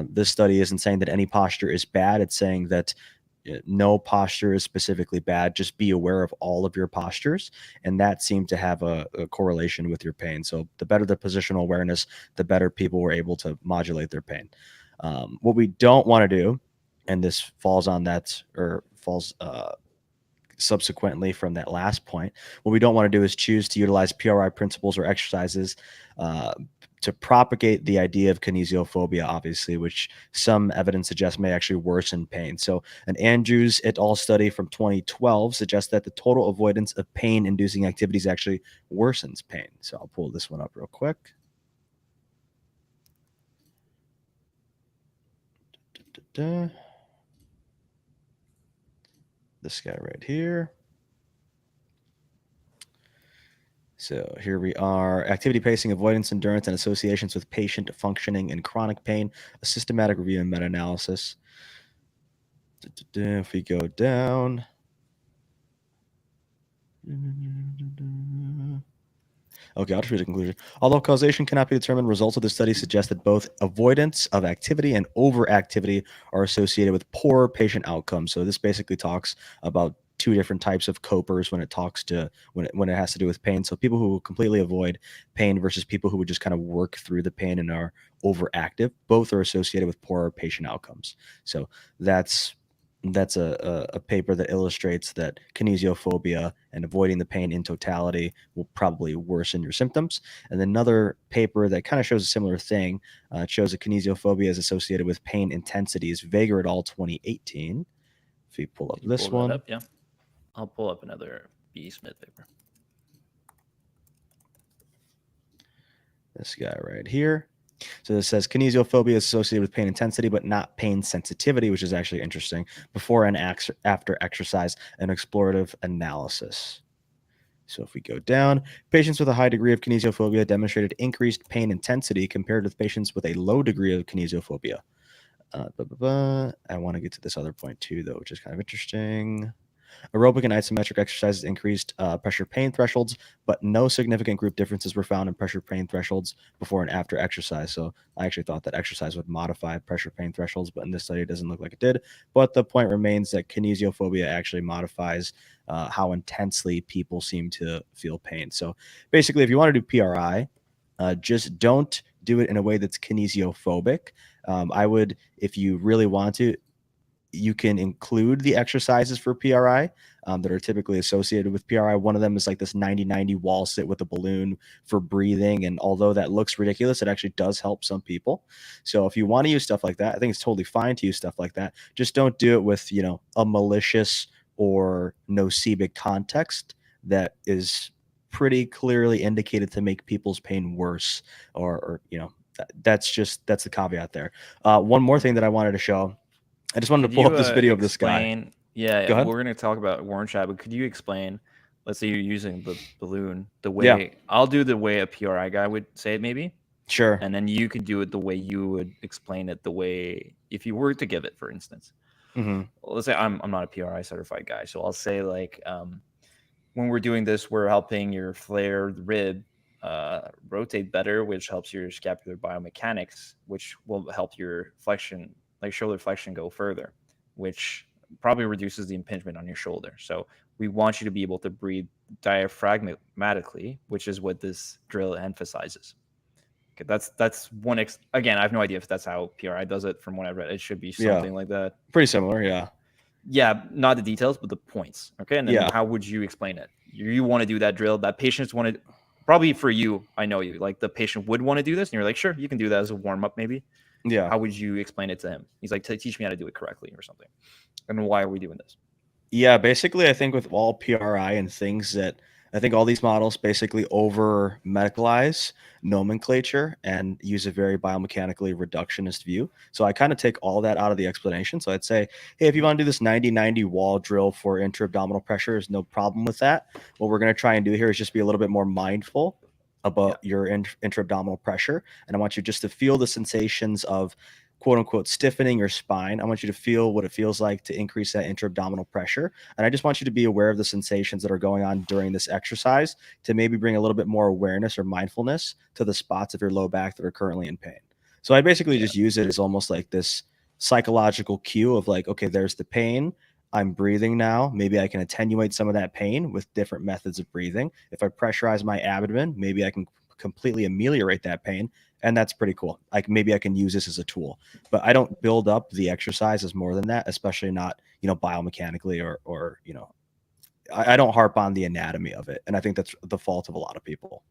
this study isn't saying that any posture is bad. It's saying that no posture is specifically bad. Just be aware of all of your postures. And that seemed to have a correlation with your pain. So the better the positional awareness, the better people were able to modulate their pain. What we don't want to do, and this falls on that, or falls subsequently from that last point. What we don't want to do is choose to utilize PRI principles or exercises to propagate the idea of kinesiophobia, obviously, which some evidence suggests may actually worsen pain. So an Andrews et al. Study from 2012 suggests that the total avoidance of pain-inducing activities actually worsens pain. So I'll pull this one up real quick. This guy right here. So here we are, activity pacing, avoidance, endurance, and associations with patient functioning and chronic pain, a systematic review and meta-analysis. If we go down. Okay, I'll just read the conclusion. Although causation cannot be determined, results of the study suggest that both avoidance of activity and overactivity are associated with poor patient outcomes. So this basically talks about two different types of copers when it talks to when it has to do with pain. So people who completely avoid pain versus people who would just kind of work through the pain and are overactive, both are associated with poorer patient outcomes. So that's a paper that illustrates that kinesiophobia and avoiding the pain in totality will probably worsen your symptoms. And then another paper that kind of shows a similar thing. It shows that kinesiophobia is associated with pain intensities. Vega et al. 2018. If you pull up this one. Up, yeah. I'll pull up another B. Smith paper. This guy right here. So this says kinesiophobia is associated with pain intensity, but not pain sensitivity, which is actually interesting. Before and after exercise, an explorative analysis. So if we go down, patients with a high degree of kinesiophobia demonstrated increased pain intensity compared with patients with a low degree of kinesiophobia. I want to get to this other point too, though, which is kind of interesting. Aerobic and isometric exercises increased pressure pain thresholds, but no significant group differences were found in pressure pain thresholds before and after exercise. So I actually thought that exercise would modify pressure pain thresholds, but in this study it doesn't look like it did. But the point remains that kinesiophobia actually modifies how intensely people seem to feel pain. So basically, if you want to do PRI, just don't do it in a way that's kinesiophobic. I would, if you really want to, you can include the exercises for PRI that are typically associated with PRI. One of them is like this 90-90 wall sit with a balloon for breathing. And although that looks ridiculous, it actually does help some people. So if you want to use stuff like that, I think it's totally fine to use stuff like that. Just don't do it with, a malicious or nocebic context that is pretty clearly indicated to make people's pain worse or that's the caveat there. One more thing that I wanted to show. I just wanted to pull up this video of this guy. Yeah, Go ahead. we're going to talk about Warren Chat, but could you explain, let's say you're using the balloon, the way, I'll do the way a PRI guy would say it maybe. Sure. And then you can do it the way you would explain it, the way, if you were to give it, for instance. Mm-hmm. Well, let's say I'm not a PRI certified guy. So I'll say like, when we're doing this, we're helping your flared rib rotate better, which helps your scapular biomechanics, which will help your flexion, like shoulder flexion, go further, which probably reduces the impingement on your shoulder. So we want you to be able to breathe diaphragmatically, which is what this drill emphasizes. Okay, that's one. Again, I have no idea if that's how PRI does it. From what I read, it should be something like that. Pretty similar, yeah. Yeah, not the details, but the points. Okay, and then how would you explain it? You want to do that drill. That patients want to, probably for you, I know you, like the patient would want to do this, and you're like, sure, you can do that as a warm up, maybe. Yeah. How would you explain it to him? He's like, teach me how to do it correctly or something. And why are we doing this? Yeah, basically, I think with all PRI and things that I think all these models basically over medicalize nomenclature and use a very biomechanically reductionist view. So I kind of take all that out of the explanation. So I'd say, hey, if you want to do this 90-90 wall drill for intra-abdominal pressure, there's no problem with that. What we're going to try and do here is just be a little bit more mindful about your intra-abdominal pressure. And I want you just to feel the sensations of quote unquote stiffening your spine. I want you to feel what it feels like to increase that intra-abdominal pressure. And I just want you to be aware of the sensations that are going on during this exercise to maybe bring a little bit more awareness or mindfulness to the spots of your low back that are currently in pain. So I basically just use it as almost like this psychological cue of like, okay, there's the pain. I'm breathing now. Maybe I can attenuate some of that pain with different methods of breathing. If I pressurize my abdomen, maybe I can completely ameliorate that pain. And that's pretty cool. Like maybe I can use this as a tool, but I don't build up the exercise as more than that, especially not, biomechanically or I don't harp on the anatomy of it, and I think that's the fault of a lot of people.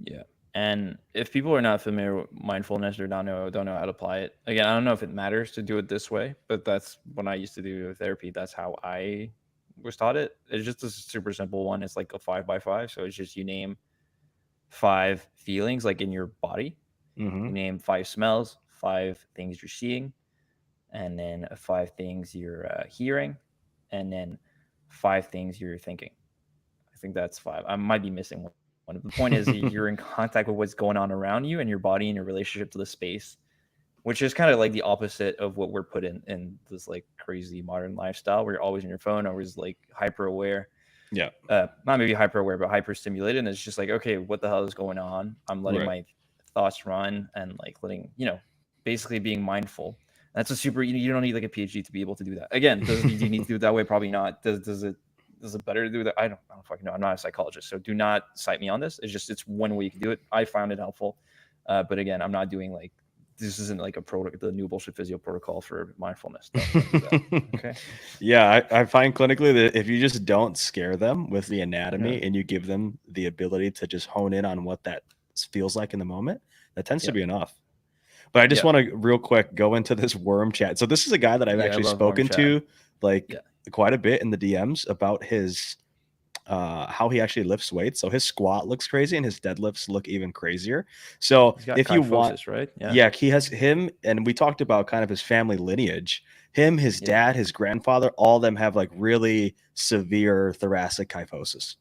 Yeah. And if people are not familiar with mindfulness or don't know how to apply it, again, I don't know if it matters to do it this way, but that's when I used to do therapy. That's how I was taught it. It's just a super simple one. It's like a 5x5. So it's just you name 5 feelings like in your body. Mm-hmm. You name 5 smells, 5 things you're seeing, and then 5 things you're hearing, and then 5 things you're thinking. I think that's 5. I might be missing one. The point is you're in contact with what's going on around you and your body and your relationship to the space, which is kind of like the opposite of what we're put in this like crazy modern lifestyle where you're always in your phone, always like hyper aware. Yeah. Not maybe hyper aware, but hyper stimulated. And it's just like, okay, what the hell is going on? I'm letting my thoughts run and like letting, basically being mindful. That's a super, you don't need like a PhD to be able to do that. Again, do you need to do it that way? Probably not. Is it better to do that? I don't fucking know. I'm not a psychologist, so do not cite me on this. It's one way you can do it. I found it helpful. But again, I'm not doing like, this isn't like the Nobullshitphysio protocol for mindfulness. Okay. Yeah, I find clinically that if you just don't scare them with the anatomy and you give them the ability to just hone in on what that feels like in the moment, that tends to be enough. But I just want to real quick go into this worm chat. So this is a guy that I've actually spoken to quite a bit in the DMs about his how he actually lifts weights. So his squat looks crazy and his deadlifts look even crazier. So if you want, right? He has him, and we talked about kind of his family lineage. Him, his dad, his grandfather, all of them have like really severe thoracic kyphosis.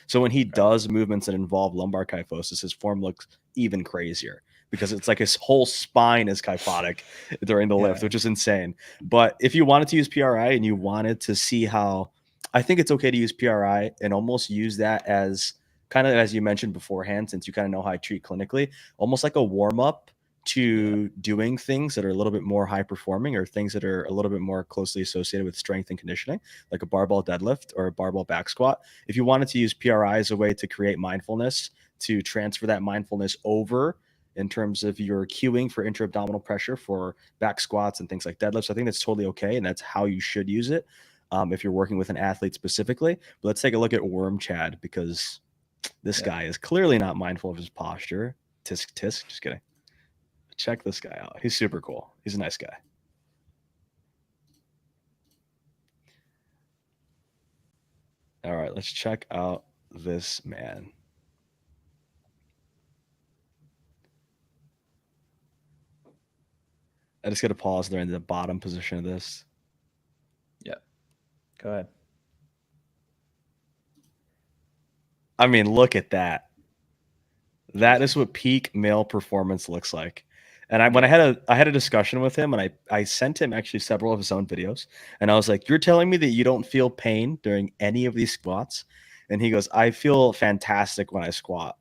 So when he does movements that involve lumbar kyphosis, his form looks even crazier because it's like his whole spine is kyphotic during the lift, which is insane. But if you wanted to use PRI and you wanted to see how, I think it's okay to use PRI and almost use that as kind of, as you mentioned beforehand, since you kind of know how I treat clinically, almost like a warm up to doing things that are a little bit more high performing or things that are a little bit more closely associated with strength and conditioning, like a barbell deadlift or a barbell back squat. If you wanted to use PRI as a way to create mindfulness, to transfer that mindfulness over in terms of your cueing for intra-abdominal pressure for back squats and things like deadlifts, I think that's totally okay. And that's how you should use it if you're working with an athlete specifically. But let's take a look at Worm Chad, because this guy is clearly not mindful of his posture. Tisk, just kidding. Check this guy out. He's super cool. He's a nice guy. All right, let's check out this man. I just got to pause there in the bottom position of this. Yeah. Go ahead. I mean, look at that. That is what peak male performance looks like. And when I had a discussion with him, and I sent him actually several of his own videos, and I was like, "You're telling me that you don't feel pain during any of these squats?" And he goes, "I feel fantastic when I squat."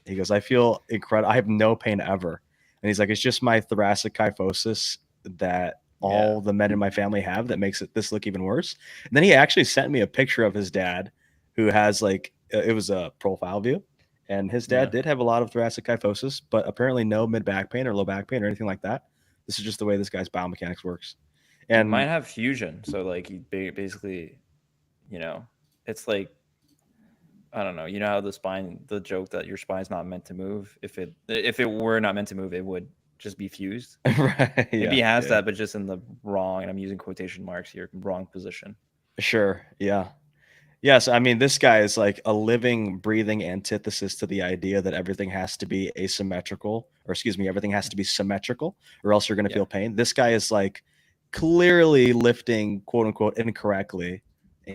He goes, "I feel incredible. I have no pain ever." And he's like, "It's just my thoracic kyphosis that all the men in my family have that makes this look even worse." And then he actually sent me a picture of his dad, who has like, it was a profile view. And his dad did have a lot of thoracic kyphosis, but apparently no mid back pain or low back pain or anything like that. This is just the way this guy's biomechanics works. And he might have fusion. So like he basically, it's like, I don't know. You know how the joke that your spine's not meant to move. If it were not meant to move, it would just be fused. Right. Maybe he has that, but just in the wrong, and I'm using quotation marks here, wrong position. Sure. Yeah. Yes, I mean, this guy is like a living, breathing antithesis to the idea that everything has to be asymmetrical, or excuse me, everything has to be symmetrical, or else you're going to feel pain. This guy is like clearly lifting, quote unquote, incorrectly,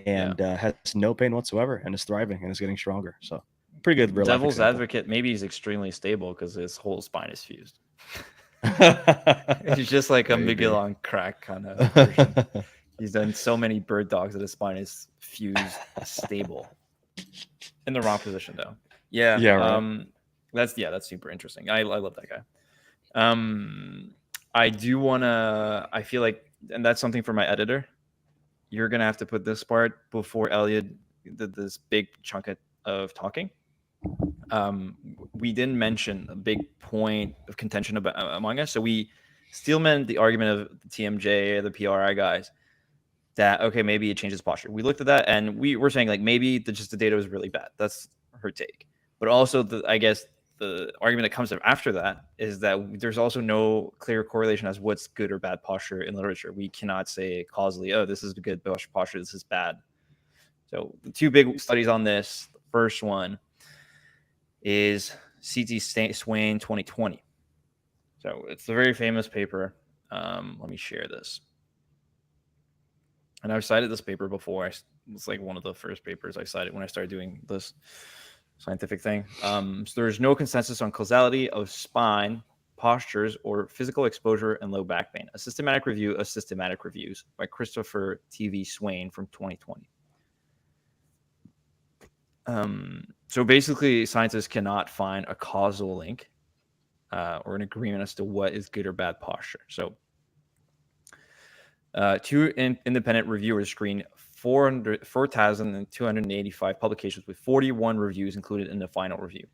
and has no pain whatsoever, and is thriving and is getting stronger. So pretty good. Devil's advocate, maybe he's extremely stable because his whole spine is fused. He's just like a Miguel on crack kind of version. He's done so many bird dogs that his spine is fused stable. In the wrong position though. Yeah. Right. That's super interesting. I love that guy. I do wanna, I feel like, and that's something for my editor. You're gonna have to put this part before Elliot did this big chunk of talking. We didn't mention a big point of contention among us. So we Steelman, the argument of the TMJ, the PRI guys. that, okay, maybe it changes posture. We looked at that and we were saying like maybe the data was really bad. That's her take. But also I guess the argument that comes after that is that there's also no clear correlation as what's good or bad posture in literature. We cannot say causally, oh, this is good posture, this is bad. So the two big studies on this, the first one is CT Swain 2020. So it's a very famous paper. Let me share this. And I've cited this paper before. It's like one of the first papers I cited when I started doing this scientific thing. So there's no consensus on causality of spine, postures, or physical exposure and low back pain. A systematic review of systematic reviews by Christopher T.V. Swain from 2020. So basically, scientists cannot find a causal link or an agreement as to what is good or bad posture. So two independent reviewers screened 4,285 publications with 41 reviews included in the final review.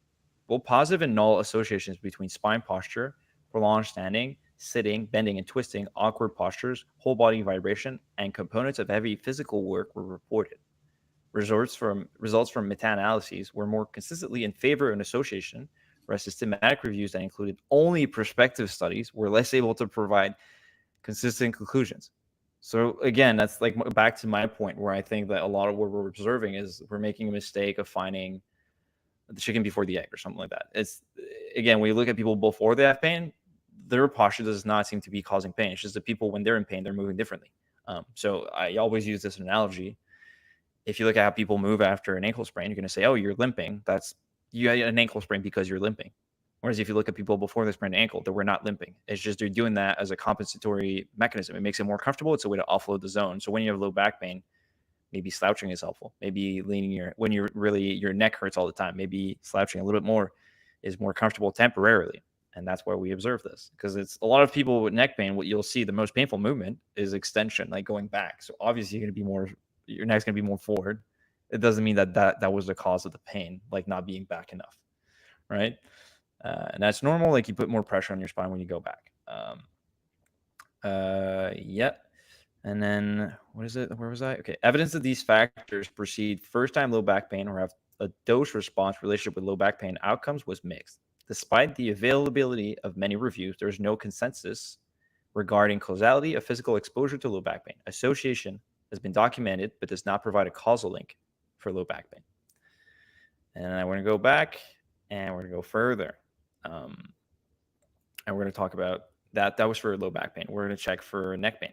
Both positive and null associations between spine posture, prolonged standing, sitting, bending, and twisting, awkward postures, whole body vibration, and components of heavy physical work were reported. Results from meta-analyses were more consistently in favor of an association, whereas systematic reviews that included only prospective studies were less able to provide consistent conclusions. So again, that's like back to my point where I think that a lot of what we're observing is we're making a mistake of finding the chicken before the egg or something like that. It's, again, when you look at people before they have pain, their posture does not seem to be causing pain. It's just that people, when they're in pain, they're moving differently. So I always use this analogy. If you look at how people move after an ankle sprain, you're going to say, oh, you're limping. You had an ankle sprain because you're limping. Whereas if you look at people before they sprained an ankle, they were not limping. It's just they're doing that as a compensatory mechanism. It makes it more comfortable. It's a way to offload the zone. So when you have low back pain, maybe slouching is helpful. Maybe when your neck hurts all the time, maybe slouching a little bit more is more comfortable temporarily. And that's why we observe this, because it's a lot of people with neck pain. What you'll see, the most painful movement is extension, like going back. So obviously your neck's going to be more forward. It doesn't mean that was the cause of the pain, like not being back enough, right? And that's normal. Like you put more pressure on your spine when you go back. Yep. And then what is it? Where was I? Okay. Evidence that these factors precede first-time low back pain or have a dose-response relationship with low back pain outcomes was mixed. Despite the availability of many reviews, there is no consensus regarding causality of physical exposure to low back pain. Association has been documented, but does not provide a causal link for low back pain. And I want to go back and we're going to go further. And we're going to talk about that. That was for low back pain. We're going to check for neck pain.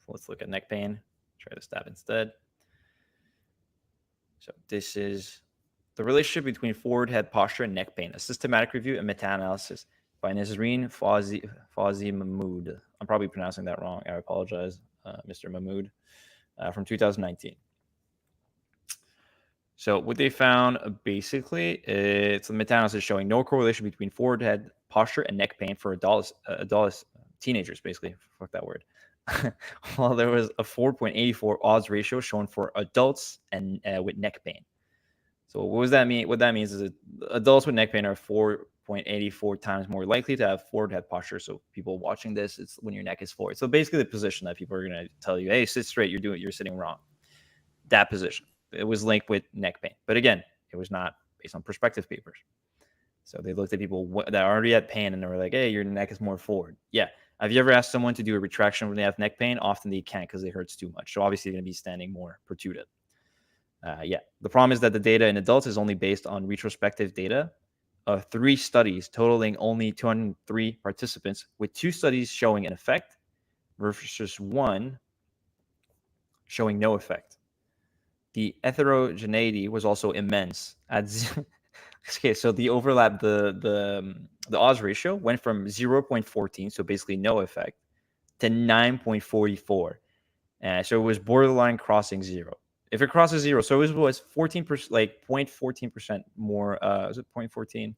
So let's look at neck pain. Try this tab instead. So this is the relationship between forward head posture and neck pain, a systematic review and meta-analysis by Nazreen Fawzi Mahmood. I'm probably pronouncing that wrong. I apologize, Mr. Mahmood, from 2019. So what they found, basically, it's a meta-analysis showing no correlation between forward head posture and neck pain for adults, teenagers, basically. Fuck that word. While there was a 4.84 odds ratio shown for adults and with neck pain. So what does that mean? What that means is that adults with neck pain are 4.84 times more likely to have forward head posture. So people watching this, it's when your neck is forward. So basically the position that people are going to tell you, hey, sit straight, you're sitting wrong. That position. It was linked with neck pain. But again, it was not based on prospective papers. So they looked at people that already had pain and they were like, hey, your neck is more forward. Yeah. Have you ever asked someone to do a retraction when they have neck pain? Often they can't because it hurts too much. So obviously they're going to be standing more protruded. Yeah. The problem is that the data in adults is only based on retrospective data of 3 studies totaling only 203 participants, with 2 studies showing an effect versus 1 showing no effect. The heterogeneity was also immense. Okay, so the overlap, the odds ratio went from 0.14, so basically no effect, to 9.44. So it was borderline crossing 0. If it crosses 0, so it was 14%, like 0.14% more. Was it 0.14?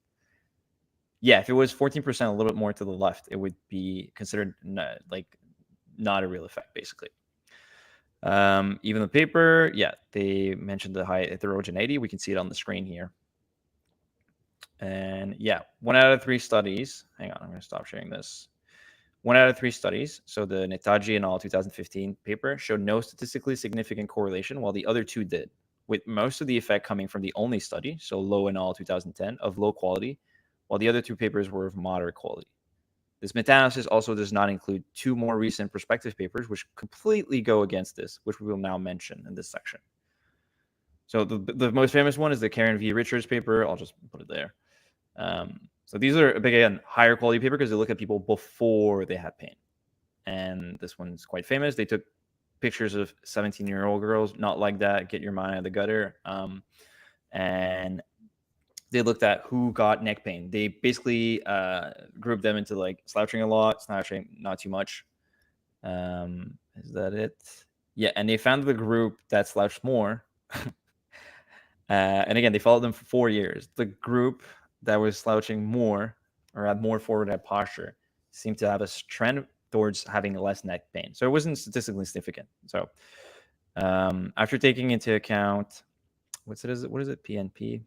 Yeah, if it was 14%, a little bit more to the left, it would be considered not a real effect, basically. Even the paper, yeah, they mentioned the high heterogeneity. We can see it on the screen here. And yeah, 1 out of 3 studies. Hang on, I'm going to stop sharing this. 1 out of 3 studies, so the Netaji et al. 2015 paper, showed no statistically significant correlation, while the other 2 did, with most of the effect coming from the only study, so Low et al. 2010, of low quality, while the other 2 papers were of moderate quality. This meta-analysis also does not include 2 more recent prospective papers, which completely go against this, which we will now mention in this section. So the most famous one is the Karen V. Richards paper. I'll just put it there. So these are, again, higher quality paper because they look at people before they had pain. And this one's quite famous. They took pictures of 17-year-old girls, not like that, get your mind out of the gutter. And they looked at who got neck pain. They basically grouped them into like slouching a lot, slouching not too much. Is that it? Yeah, and they found the group that slouched more. And again, they followed them for 4 years. The group that was slouching more or had more forward head posture seemed to have a trend towards having less neck pain. So it wasn't statistically significant. So after taking into account, what is it? PNP?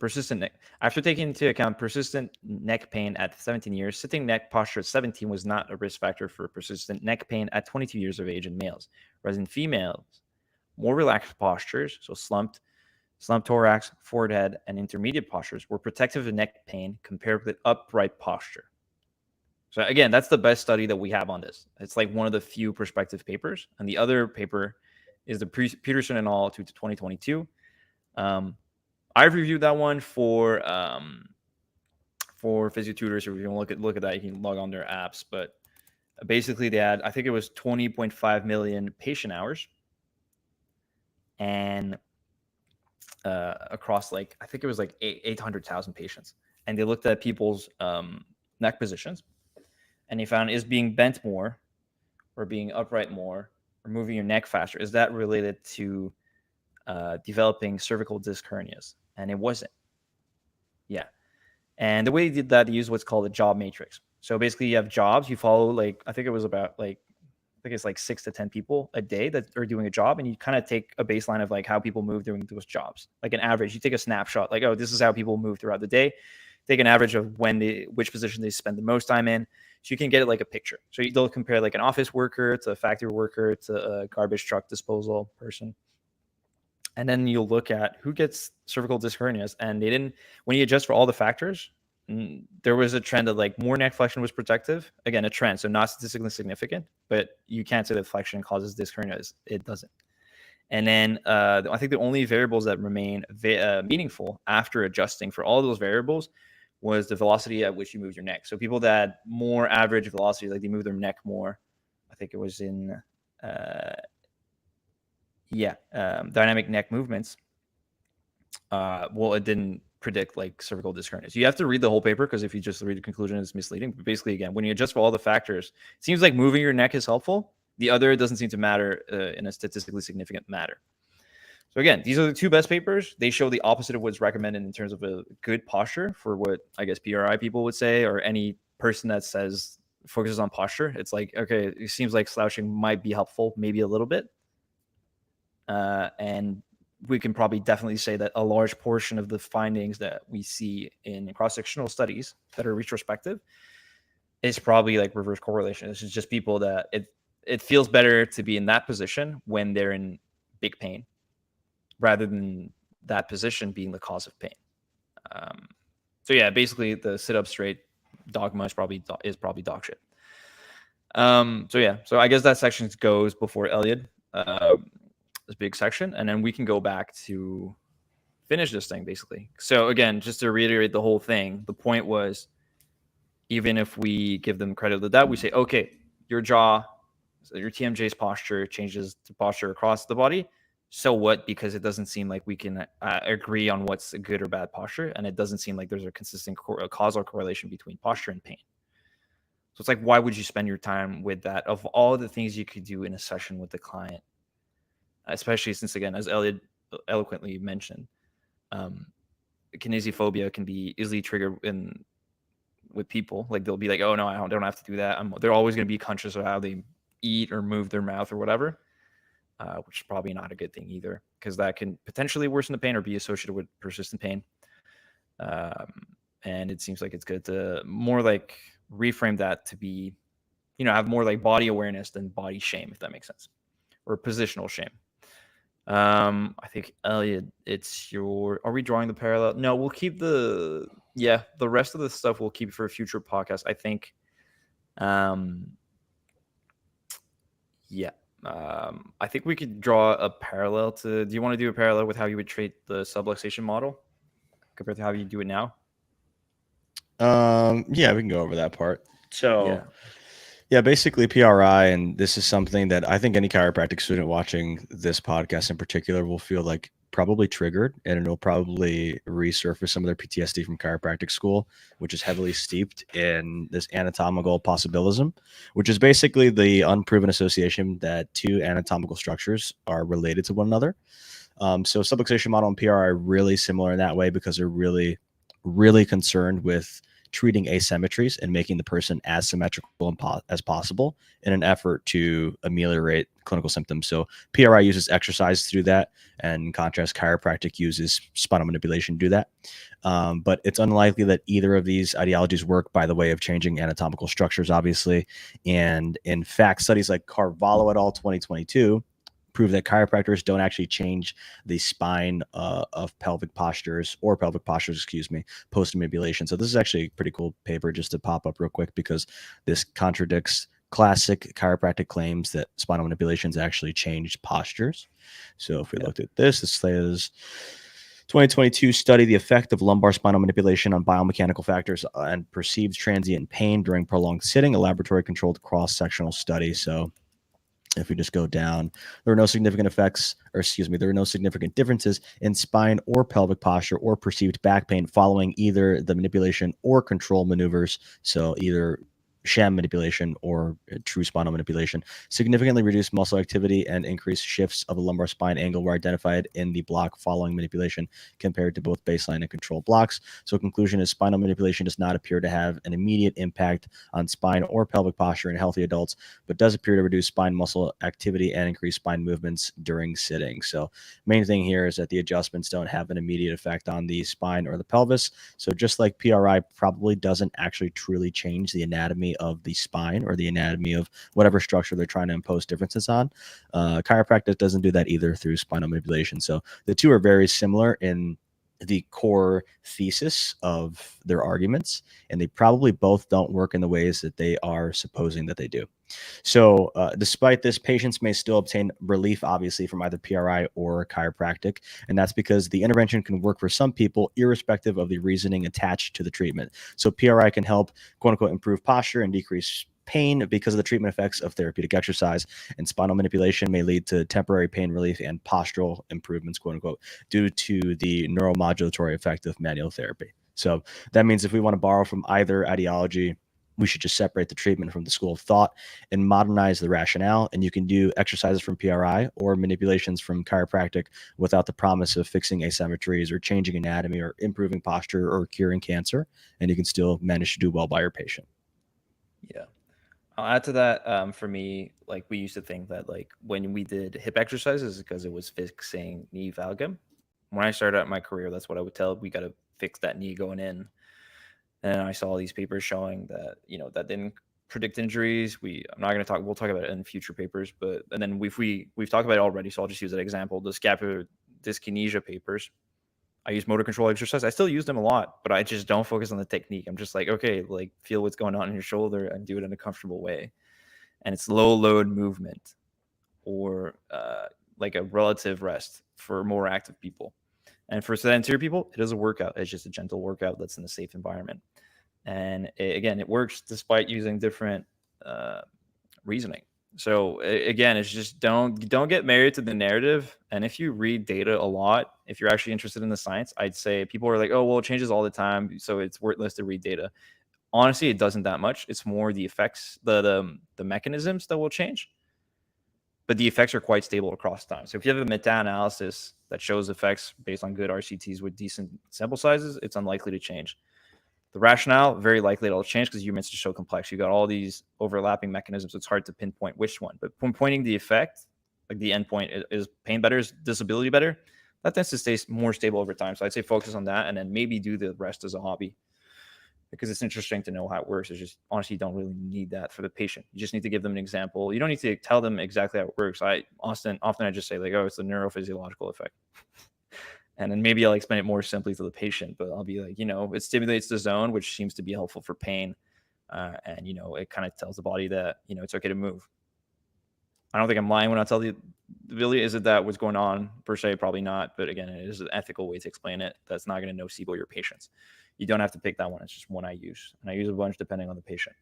Persistent neck. After taking into account persistent neck pain at 17 years, sitting neck posture at 17 was not a risk factor for persistent neck pain at 22 years of age in males. Whereas in females, more relaxed postures, so slumped thorax, forward head, and intermediate postures were protective of neck pain compared with upright posture. So again, that's the best study that we have on this. It's like one of the few prospective papers. And the other paper is the Peterson et al. 2022. I've reviewed that one for Physio tutors. If you want to look at that, you can log on their apps. But basically, they had, I think it was 20.5 million patient hours, and across like, I think it was like 800,000 patients, and they looked at people's neck positions, and they found, is being bent more, or being upright more, or moving your neck faster, is that related to developing cervical disc hernias? And it wasn't. Yeah. And the way they did that, they used what's called a job matrix. So basically you have jobs, you follow, like, I think it was about like, I think it's like 6 to 10 people a day that are doing a job. And you kind of take a baseline of like how people move during those jobs. Like an average, you take a snapshot, like, oh, this is how people move throughout the day. Take an average of which position they spend the most time in. So you can get it like a picture. So they'll compare like an office worker to a factory worker to a garbage truck disposal person. And then you'll look at who gets cervical disc hernias. And they didn't, when you adjust for all the factors, there was a trend that like more neck flexion was protective. Again, a trend, so not statistically significant, but you can't say that flexion causes disc hernias. It doesn't. And then I think the only variables that remain meaningful after adjusting for all of those variables was the velocity at which you move your neck. So people that had more average velocity, like they move their neck more, I think it was in dynamic neck movements. Well, it didn't predict like cervical disc hernias. You have to read the whole paper, because if you just read the conclusion, it's misleading. But basically, again, when you adjust for all the factors, it seems like moving your neck is helpful. The other doesn't seem to matter in a statistically significant matter. So again, these are the 2 best papers. They show the opposite of what's recommended in terms of a good posture for what I guess PRI people would say, or any person that says focuses on posture. It's like, okay, it seems like slouching might be helpful, maybe a little bit. And we can probably definitely say that a large portion of the findings that we see in cross-sectional studies that are retrospective is probably like reverse correlation. This is just people that it feels better to be in that position when they're in big pain, rather than that position being the cause of pain. So yeah, basically the sit up straight dogma is probably dog shit. So yeah, so I guess that section goes before Elliot. This big section, and then we can go back to finish this thing basically. So again, just to reiterate the whole thing, the point was, even if we give them credit to that, we say, okay, your jaw, so your TMJ's posture changes to posture across the body. So what? Because it doesn't seem like we can agree on what's a good or bad posture, and it doesn't seem like there's a consistent causal correlation between posture and pain. So it's like, why would you spend your time with that of all the things you could do in a session with the client? Especially since, again, as Elliot eloquently mentioned, kinesiophobia can be easily triggered with people. Like they'll be like, "Oh no, I don't have to do that." They're always going to be conscious of how they eat or move their mouth or whatever, which is probably not a good thing either, because that can potentially worsen the pain or be associated with persistent pain. And it seems like it's good to more like reframe that to be, have more like body awareness than body shame, if that makes sense, or positional shame. I think Elliot, are we drawing the parallel? No, we'll keep the rest of the stuff we'll keep for a future podcast. I think, I think we could draw a parallel do you want to do a parallel with how you would treat the subluxation model compared to how you do it now? Yeah, we can go over that part. So yeah, basically PRI, and this is something that I think any chiropractic student watching this podcast in particular will feel like probably triggered, and it'll probably resurface some of their PTSD from chiropractic school, which is heavily steeped in this anatomical possibilism, which is basically the unproven association that two anatomical structures are related to one another. So subluxation model and PRI are really similar in that way because they're really, really concerned with treating asymmetries and making the person as symmetrical as possible in an effort to ameliorate clinical symptoms. So PRI uses exercise to do that, and in contrast, chiropractic uses spinal manipulation to do that. But it's unlikely that either of these ideologies work by the way of changing anatomical structures, obviously. And in fact, studies like Carvalho et al. 2022 prove that chiropractors don't actually change the spine of pelvic postures, post manipulation. So this is actually a pretty cool paper just to pop up real quick, because this contradicts classic chiropractic claims that spinal manipulations actually changed postures. So if we looked at this, it says 2022 study the effect of lumbar spinal manipulation on biomechanical factors and perceived transient pain during prolonged sitting, a laboratory controlled cross-sectional study. So if we just go down, there are no significant differences in spine or pelvic posture or perceived back pain following either the manipulation or control maneuvers. So either sham manipulation or true spinal manipulation. Significantly reduced muscle activity and increased shifts of the lumbar spine angle were identified in the block following manipulation compared to both baseline and control blocks. So conclusion is spinal manipulation does not appear to have an immediate impact on spine or pelvic posture in healthy adults, but does appear to reduce spine muscle activity and increase spine movements during sitting. So main thing here is that the adjustments don't have an immediate effect on the spine or the pelvis. So just like PRI probably doesn't actually truly change the anatomy of the spine or the anatomy of whatever structure they're trying to impose differences on, chiropractic doesn't do that either through spinal manipulation. So the two are very similar in the core thesis of their arguments, and they probably both don't work in the ways that they are supposing that they do. So despite this, patients may still obtain relief, obviously, from either PRI or chiropractic. And that's because the intervention can work for some people, irrespective of the reasoning attached to the treatment. So PRI can help, quote unquote, improve posture and decrease pain because of the treatment effects of therapeutic exercise, and spinal manipulation may lead to temporary pain relief and postural improvements, quote unquote, due to the neuromodulatory effect of manual therapy. So that means if we want to borrow from either ideology, we should just separate the treatment from the school of thought and modernize the rationale. And you can do exercises from PRI or manipulations from chiropractic without the promise of fixing asymmetries or changing anatomy or improving posture or curing cancer. And you can still manage to do well by your patient. Yeah. I'll add to that. For me, like we used to think that like when we did hip exercises because it was fixing knee valgum. When I started out my career, that's what I would tell. We got to fix that knee going in. And I saw these papers showing that, that didn't predict injuries. We'll talk about it in future papers, and then we've talked about it already. So I'll just use that example. The scapular dyskinesia papers. I use motor control exercise. I still use them a lot, but I just don't focus on the technique. I'm just like, okay, like feel what's going on in your shoulder and do it in a comfortable way. And it's low load movement or like a relative rest for more active people. And for sedentary people, it is a workout. It's just a gentle workout that's in a safe environment. And it works despite using different reasoning. So again, it's just don't get married to the narrative. And if you read data a lot, if you're actually interested in the science, I'd say people are like, oh, well, it changes all the time, so it's worthless to read data. Honestly, it doesn't that much. It's more the effects, the mechanisms that will change. But the effects are quite stable across time. So if you have a meta-analysis that shows effects based on good RCTs with decent sample sizes, it's unlikely to change. The rationale, very likely it'll change because humans are so complex. You got all these overlapping mechanisms. It's hard to pinpoint which one. But when pointing the effect, like the endpoint, is pain better, is disability better, that tends to stay more stable over time. So I'd say focus on that and then maybe do the rest as a hobby. because it's interesting to know how it works. It's just honestly, you don't really need that for the patient. You just need to give them an example. You don't need to tell them exactly how it works. Often I just say like, oh, it's the neurophysiological effect. And then maybe I'll explain it more simply to the patient, but I'll be like, it stimulates the zone, which seems to be helpful for pain. And, it kind of tells the body that, it's okay to move. I don't think I'm lying when I tell you, really, is it that what's going on per se? Probably not. But again, it is an ethical way to explain it. That's not going to nocebo your patients. You don't have to pick that one. It's just one I use. And I use a bunch depending on the patient.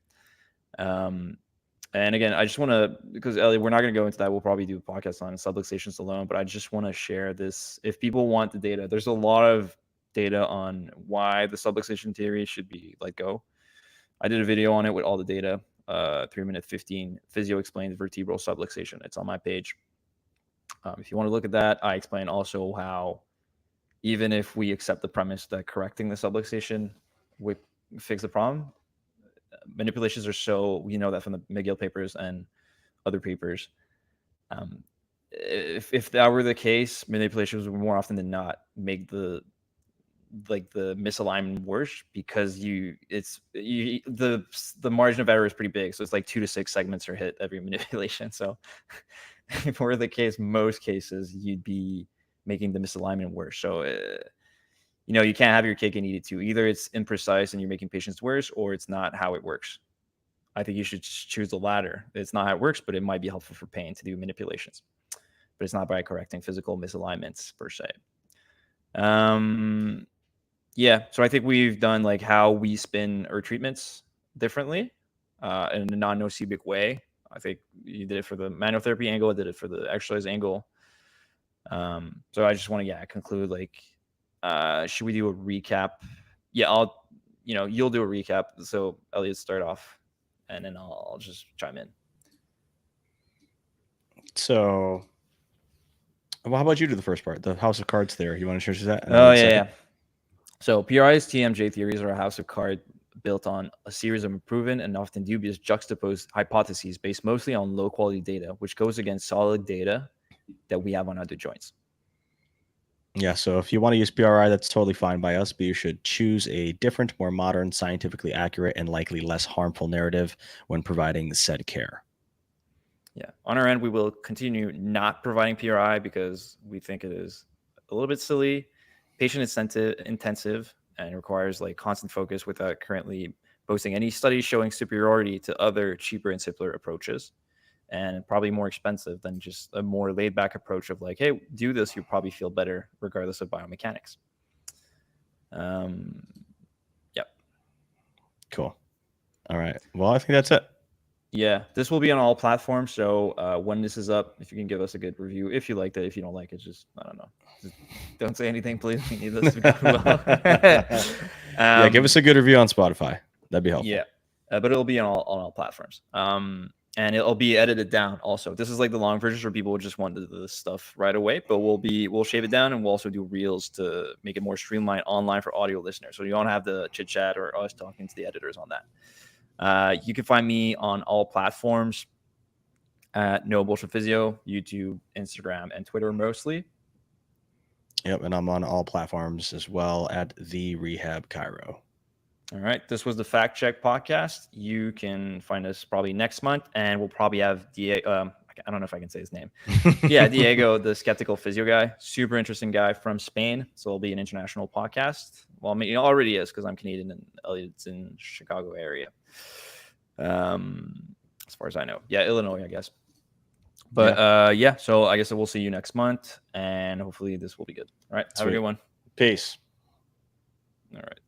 And again, I just want to, because Elliot, we're not going to go into that. We'll probably do a podcast on subluxations alone, but I just want to share this. If people want the data, there's a lot of data on why the subluxation theory should be let go. I did a video on it with all the data, 3-minute 15. Physio explains vertebral subluxation. It's on my page. If you want to look at that, I explain also how even if we accept the premise that correcting the subluxation would fix the problem, manipulations are so, we know that from the McGill papers and other papers. If that were the case, manipulations would more often than not make the misalignment worse, because the margin of error is pretty big. So it's like 2 to 6 segments are hit every manipulation. So if it were the case, most cases you'd be making the misalignment worse. So you can't have your cake and eat it too. Either it's imprecise and you're making patients worse, or it's not how it works. I think you should choose the latter. It's not how it works, but it might be helpful for pain to do manipulations. But it's not by correcting physical misalignments per se. Yeah, so I think we've done like how we spin our treatments differently in a non-nocebic way. I think you did it for the manual therapy angle. I did it for the exercise angle. So I just want to conclude like, should we do a recap? Yeah, you'll do a recap. So Elliot, start off, and then I'll just chime in. So, well, how about you do the first part, the house of cards theory? You want to share that? Oh, yeah. So PRI's TMJ theories are a house of cards built on a series of unproven and often dubious juxtaposed hypotheses based mostly on low quality data, which goes against solid data that we have on other joints. Yeah, so if you want to use PRI, that's totally fine by us, but you should choose a different, more modern, scientifically accurate, and likely less harmful narrative when providing said care. Yeah, on our end, we will continue not providing PRI because we think it is a little bit silly, patient intensive, and requires like constant focus without currently posting any studies showing superiority to other cheaper and simpler approaches, and probably more expensive than just a more laid back approach of like, hey, do this, you'll probably feel better regardless of biomechanics. Yep. Cool. All right. Well, I think that's it. Yeah, this will be on all platforms. So when this is up, if you can give us a good review, if you liked it, if you don't like it, just, I don't know. Just don't say anything, please. We need this to go well. Yeah, give us a good review on Spotify. That'd be helpful. Yeah, but it'll be on all platforms. And it'll be edited down also. This is like the long version for people who just want the stuff right away, but we'll shave it down, and we'll also do reels to make it more streamlined online for audio listeners. So you don't have the chit chat or us talking to the editors on that. You can find me on all platforms at Nobullshitphysio, YouTube, Instagram, and Twitter mostly. Yep, and I'm on all platforms as well at the Rehab Cairo. All right, this was the Fact Check podcast. You can find us probably next month, and we'll probably have Diego. I don't know if I can say his name. Yeah, Diego, the skeptical physio guy, super interesting guy from Spain. So it'll be an international podcast. Well, I mean, it already is because I'm Canadian and Elliot's in Chicago area. As far as I know, yeah, Illinois, I guess. But yeah, so I guess we'll see you next month, and hopefully this will be good. All right, have a good one. Peace. All right.